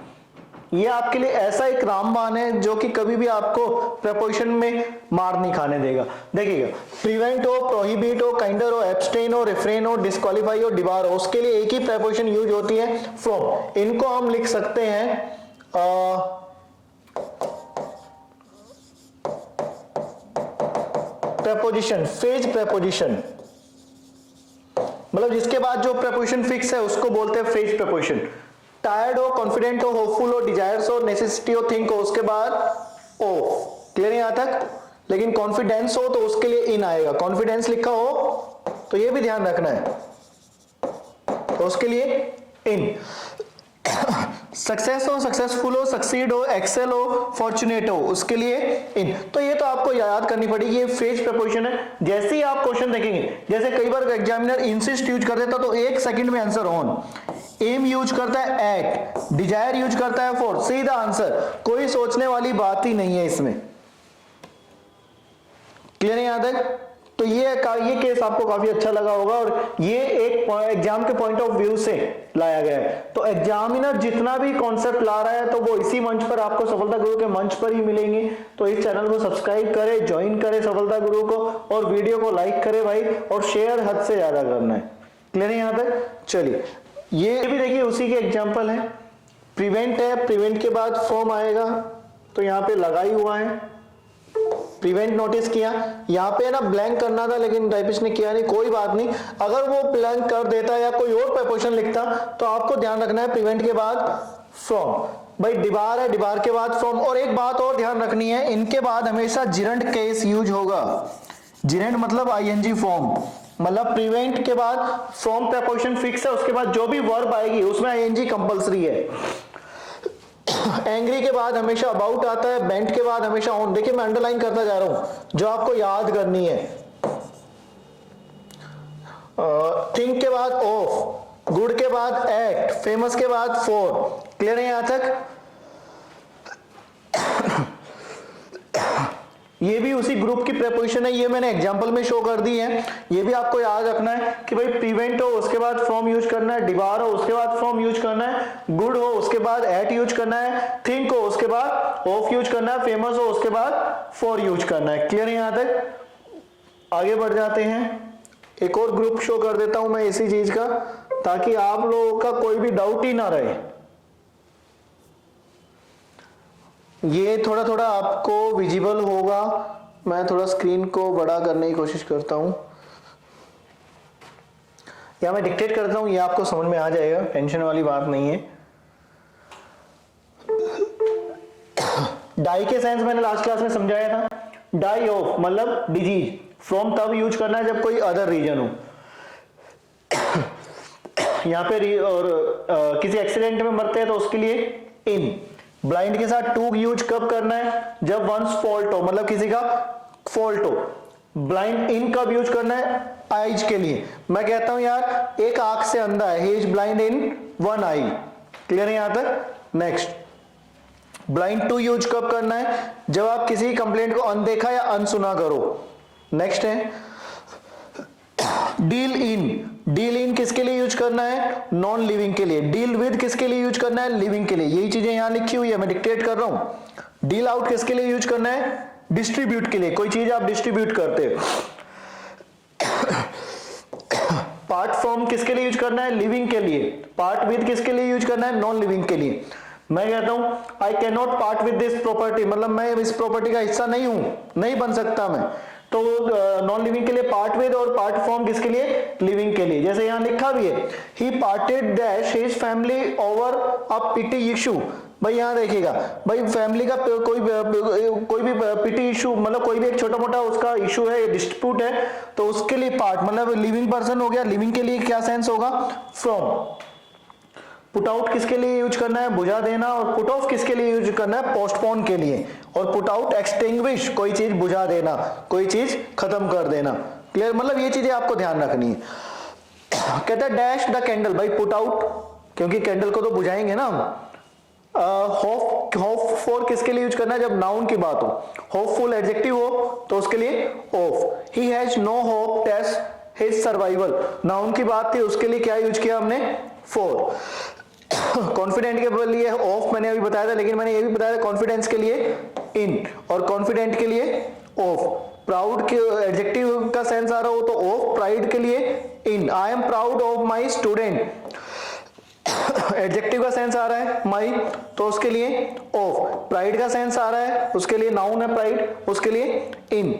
ये आपके लिए ऐसा एक रामबाण है जो कि कभी भी आपको प्रपोजिशन में मार नहीं खाने देगा। देखिएगा, प्रिवेंट हो, प्रोहिबिट हो, काइंडर हो, एब्सटेन हो, रिफ्रेन हो, डिस्क्वालीफाई हो, डिबार हो, उसके लिए एक ही प्रपोजिशन यूज होती है, फ्रॉम। इनको हम लिख सकते हैं प्रपोजिशन, फेज प्रपोजिशन, मतलब जिसके बाद जो प्रपोजिशन फिक्स है उसको बोलते हैं फ्रेज प्रपोजिशन। टायर्ड हो, कॉन्फिडेंट हो, होपफुल हो, डिजायर्स हो, नेसेसिटी हो, थिंक हो, उसके बाद ओ। क्लियर है यहां तक? लेकिन कॉन्फिडेंस हो तो उसके लिए इन आएगा। कॉन्फिडेंस लिखा हो तो ये भी ध्यान रखना है, तो उसके लिए इन। सक्सेस हो, सक्सेसफुल हो, सक्सीड हो, एक्सेल हो, फॉर्चुनेट हो, उसके लिए इन। तो ये तो आपको याद करनी पड़ेगी, ये फ्रेज प्रपोजिशन है। जैसे ही आप क्वेश्चन देखेंगे, जैसे कई बार एग्जामिनर इंसिस्ट यूज कर देता तो 1 सेकंड में आंसर ऑन, एम यूज करता है एट, डिजायर यूज करता है फॉर, सीधा आंसर, कोई सोचने वाली बात ही नहीं है इसमें। क्लियर है यहां तक? तो ये केस आपको काफी अच्छा लगा होगा और ये एक एग्जाम के पॉइंट ऑफ व्यू से लाया गया है। तो एग्जामिनर जितना भी कॉन्सेप्ट ला रहा है तो वो इसी मंच पर आपको सफलता गुरु के मंच पर ही मिलेंगे। तो इस चैनल को सब्सक्राइब करें, ज्वाइन करें सफलता गुरु को, और वीडियो को लाइक करें भाई, और शेयर हद से ज्यादा करना है। क्लियर है यहां तक? चलिए, ये भी देखिए उसी के एग्जाम्पल है। प्रिवेंट है, प्रिवेंट के बाद फ्रॉम आएगा, तो यहाँ पे लगा ही हुआ है प्रिवेंट, नोटिस किया। यहाँ पे ना ब्लैंक करना था लेकिन टाइपिस्ट ने किया नहीं, कोई बात नहीं। अगर वो ब्लैंक कर देता या कोई और प्रपोजिशन लिखता तो आपको ध्यान रखना है प्रिवेंट के बाद फ्रॉम। भाई डिबार है, डिबार के बाद फ्रॉम। और एक बात और ध्यान रखनी है, इनके बाद हमेशा जिरंट केस यूज होगा। जिरंट मतलब आईएनजी फॉर्म, मतलब प्रिवेंट के बाद फ्रॉम प्रपोजिशन फिक्स है, उसके बाद जो भी वर्ब आएगी उसमें आईएनजी कंपलसरी है। एंग्री के बाद हमेशा अबाउट आता है, बेंट के बाद हमेशा ऑन। देखिए मैं अंडरलाइन करता जा रहा हूं जो आपको याद करनी है। थिंक के बाद ऑफ, गुड के बाद एक्ट, फेमस के बाद फॉर। क्लियर है यहां तक? ये भी उसी ग्रुप की प्रपोजिशन है, ये मैंने एग्जांपल में शो कर दी है। ये भी आपको याद रखना है कि भाई प्रिवेंट हो उसके बाद फ्रॉम यूज करना है, डिबार हो उसके बाद फ्रॉम यूज करना है, गुड हो उसके बाद एट यूज करना है, थिंक हो उसके बाद ऑफ यूज करना है, फेमस हो उसके बाद फॉर यूज करना है। क्लियर है यहां तक? आगे बढ़ जाते हैं। एक और ग्रुप शो कर देता हूं मैं इसी चीज का, ताकि आप लोगों का कोई भी डाउट ही ना रहे। ये थोड़ा थोड़ा आपको विजिबल होगा, मैं थोड़ा स्क्रीन को बड़ा करने की कोशिश करता हूं, या मैं डिक्टेट करता हूं, ये आपको समझ में आ जाएगा, टेंशन वाली बात नहीं है। डाई के सेंस मैंने लास्ट क्लास में समझाया था। डाई ऑफ मतलब डिजीज, फ्रॉम तब यूज करना है जब कोई अदर रीजन हो। यहां पे और किसी एक्सीडेंट में मरते हैं तो उसके लिए इन। ब्लाइंड के साथ टू यूज कब करना है? जब वंस फॉल्ट हो, मतलब किसी का फॉल्ट हो। ब्लाइंड इन कब यूज करना है? आईज के लिए। मैं कहता हूं यार एक आंख से अंधा है, he is blind in one I. Clear है यहां तक? नेक्स्ट, ब्लाइंड टू यूज कब करना है? जब आप किसी कंप्लेंट को अनदेखा या अनसुना करो। नेक्स्ट है डील इन। डील इन किसके लिए यूज करना है? नॉन लिविंग के लिए। डील विद किसके लिए यूज करना है? लिविंग के लिए। यही चीजें यहां लिखी हुई है, मैं डिक्टेट कर रहा हूं। डील आउट किसके लिए यूज करना है? डिस्ट्रीब्यूट के लिए, कोई चीज आप डिस्ट्रीब्यूट करते हो। पार्ट फ्रॉम किसके लिए यूज करना है? लिविंग के लिए। पार्ट विद किसके लिए यूज करना है? नॉन लिविंग के लिए। मैं कहता हूं I can not part with this property, मतलब मैं इस प्रॉपर्टी का हिस्सा नहीं हूं, नहीं बन सकता मैं। तो नॉन लिविंग के लिए पार्ट विद, और पार्ट फ्रॉम किसके लिए? लिविंग के लिए। जैसे यहां लिखा भी है, he parted dash his family over a petty issue. भाई यहां देखिएगा, भाई फैमिली का कोई भी पिटी इशू, मतलब कोई भी एक छोटा मोटा उसका इशू है, डिस्प्यूट है, तो उसके लिए पार्ट मतलब लिविंग पर्सन हो गया। लिविंग के लिए क्या सेंस होगा? फ्रॉम। पुट आउट किसके लिए यूज करना है? बुझा देना। और पुट ऑफ किसके लिए यूज करना है? पोस्टपोन के लिए। और पुट आउट एक्सटिंग्विश, कोई चीज बुझा देना, कोई चीज खत्म कर देना। क्लियर? मतलब ये चीजें आपको ध्यान रखनी है। कहता है डैश द कैंडल, भाई पुट आउट, क्योंकि कैंडल को तो बुझाएंगे ना हम। होप, होप फॉर किसके लिए यूज करना है? जब नाउन की बात हो। होपफुल एडजेक्टिव हो तो उसके लिए of. He has no hope test his survival, noun की बात थी, उसके लिए क्या यूज किया हमने? फॉर। कॉन्फिडेंट के लिए ऑफ मैंने अभी बताया था, लेकिन मैंने ये भी बताया था कॉन्फिडेंस के लिए इन, और कॉन्फिडेंट के लिए ऑफ। प्राउड के एडजेक्टिव का सेंस आ रहा हो तो ऑफ, प्राइड के लिए in. I am proud of my student, adjective का सेंस आ रहा है माई, तो उसके लिए ऑफ। प्राइड का सेंस आ रहा है, उसके लिए नाउन है प्राइड, उसके लिए इन।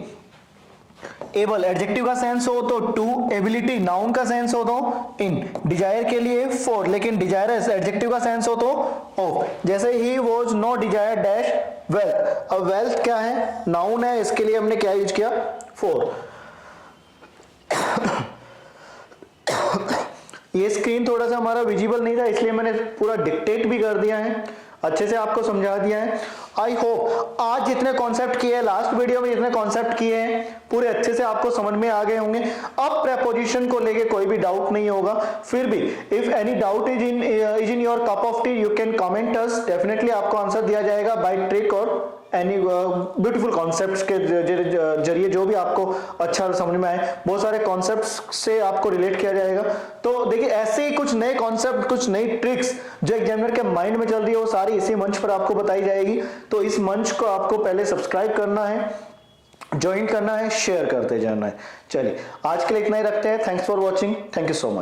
एबल एडजेक्टिव का सेंस हो तो टू, एबिलिटी नाउन का सेंस हो तो इन। डिजायर के लिए फॉर, लेकिन डिजायरस एडजेक्टिव का सेंस हो तो ऑफ। जैसे he was no desire dash wealth, अब वेल्थ क्या है? नाउन है, इसके लिए हमने क्या यूज किया? फॉर। ये स्क्रीन थोड़ा सा हमारा विजिबल नहीं था, इसलिए मैंने पूरा डिक्टेट भी कर दिया है, अच्छे से आपको समझा दिया है। आई होप आज जितने कॉन्सेप्ट किए हैं, लास्ट वीडियो में जितने कॉन्सेप्ट किए हैं, पूरे अच्छे से आपको समझ में आ गए होंगे। अब प्रेपोजिशन को लेके कोई भी डाउट नहीं होगा। फिर भी if any doubt is in your cup of T, you can comment us, definitely आपको आंसर दिया जाएगा बाय ट्रिक और एनी ब्यूटीफुल कॉन्सेप्ट्स के जरिए, जो भी आपको अच्छा समझ में आए। बहुत सारे कॉन्सेप्ट्स से आपको रिलेट किया जाएगा। तो देखिए ऐसे ही कुछ नए कॉन्सेप्ट, कुछ नई ट्रिक्स जो एग्जामिनर के माइंड में चल रही है, वो सारी इसी मंच पर आपको बताई जाएगी। तो इस मंच को आपको पहले सब्सक्राइब करना है, ज्वाइन करना है, शेयर करते जाना है। चलिए आज के लिए इतना ही रखते हैं। Thanks for watching, thank you so much.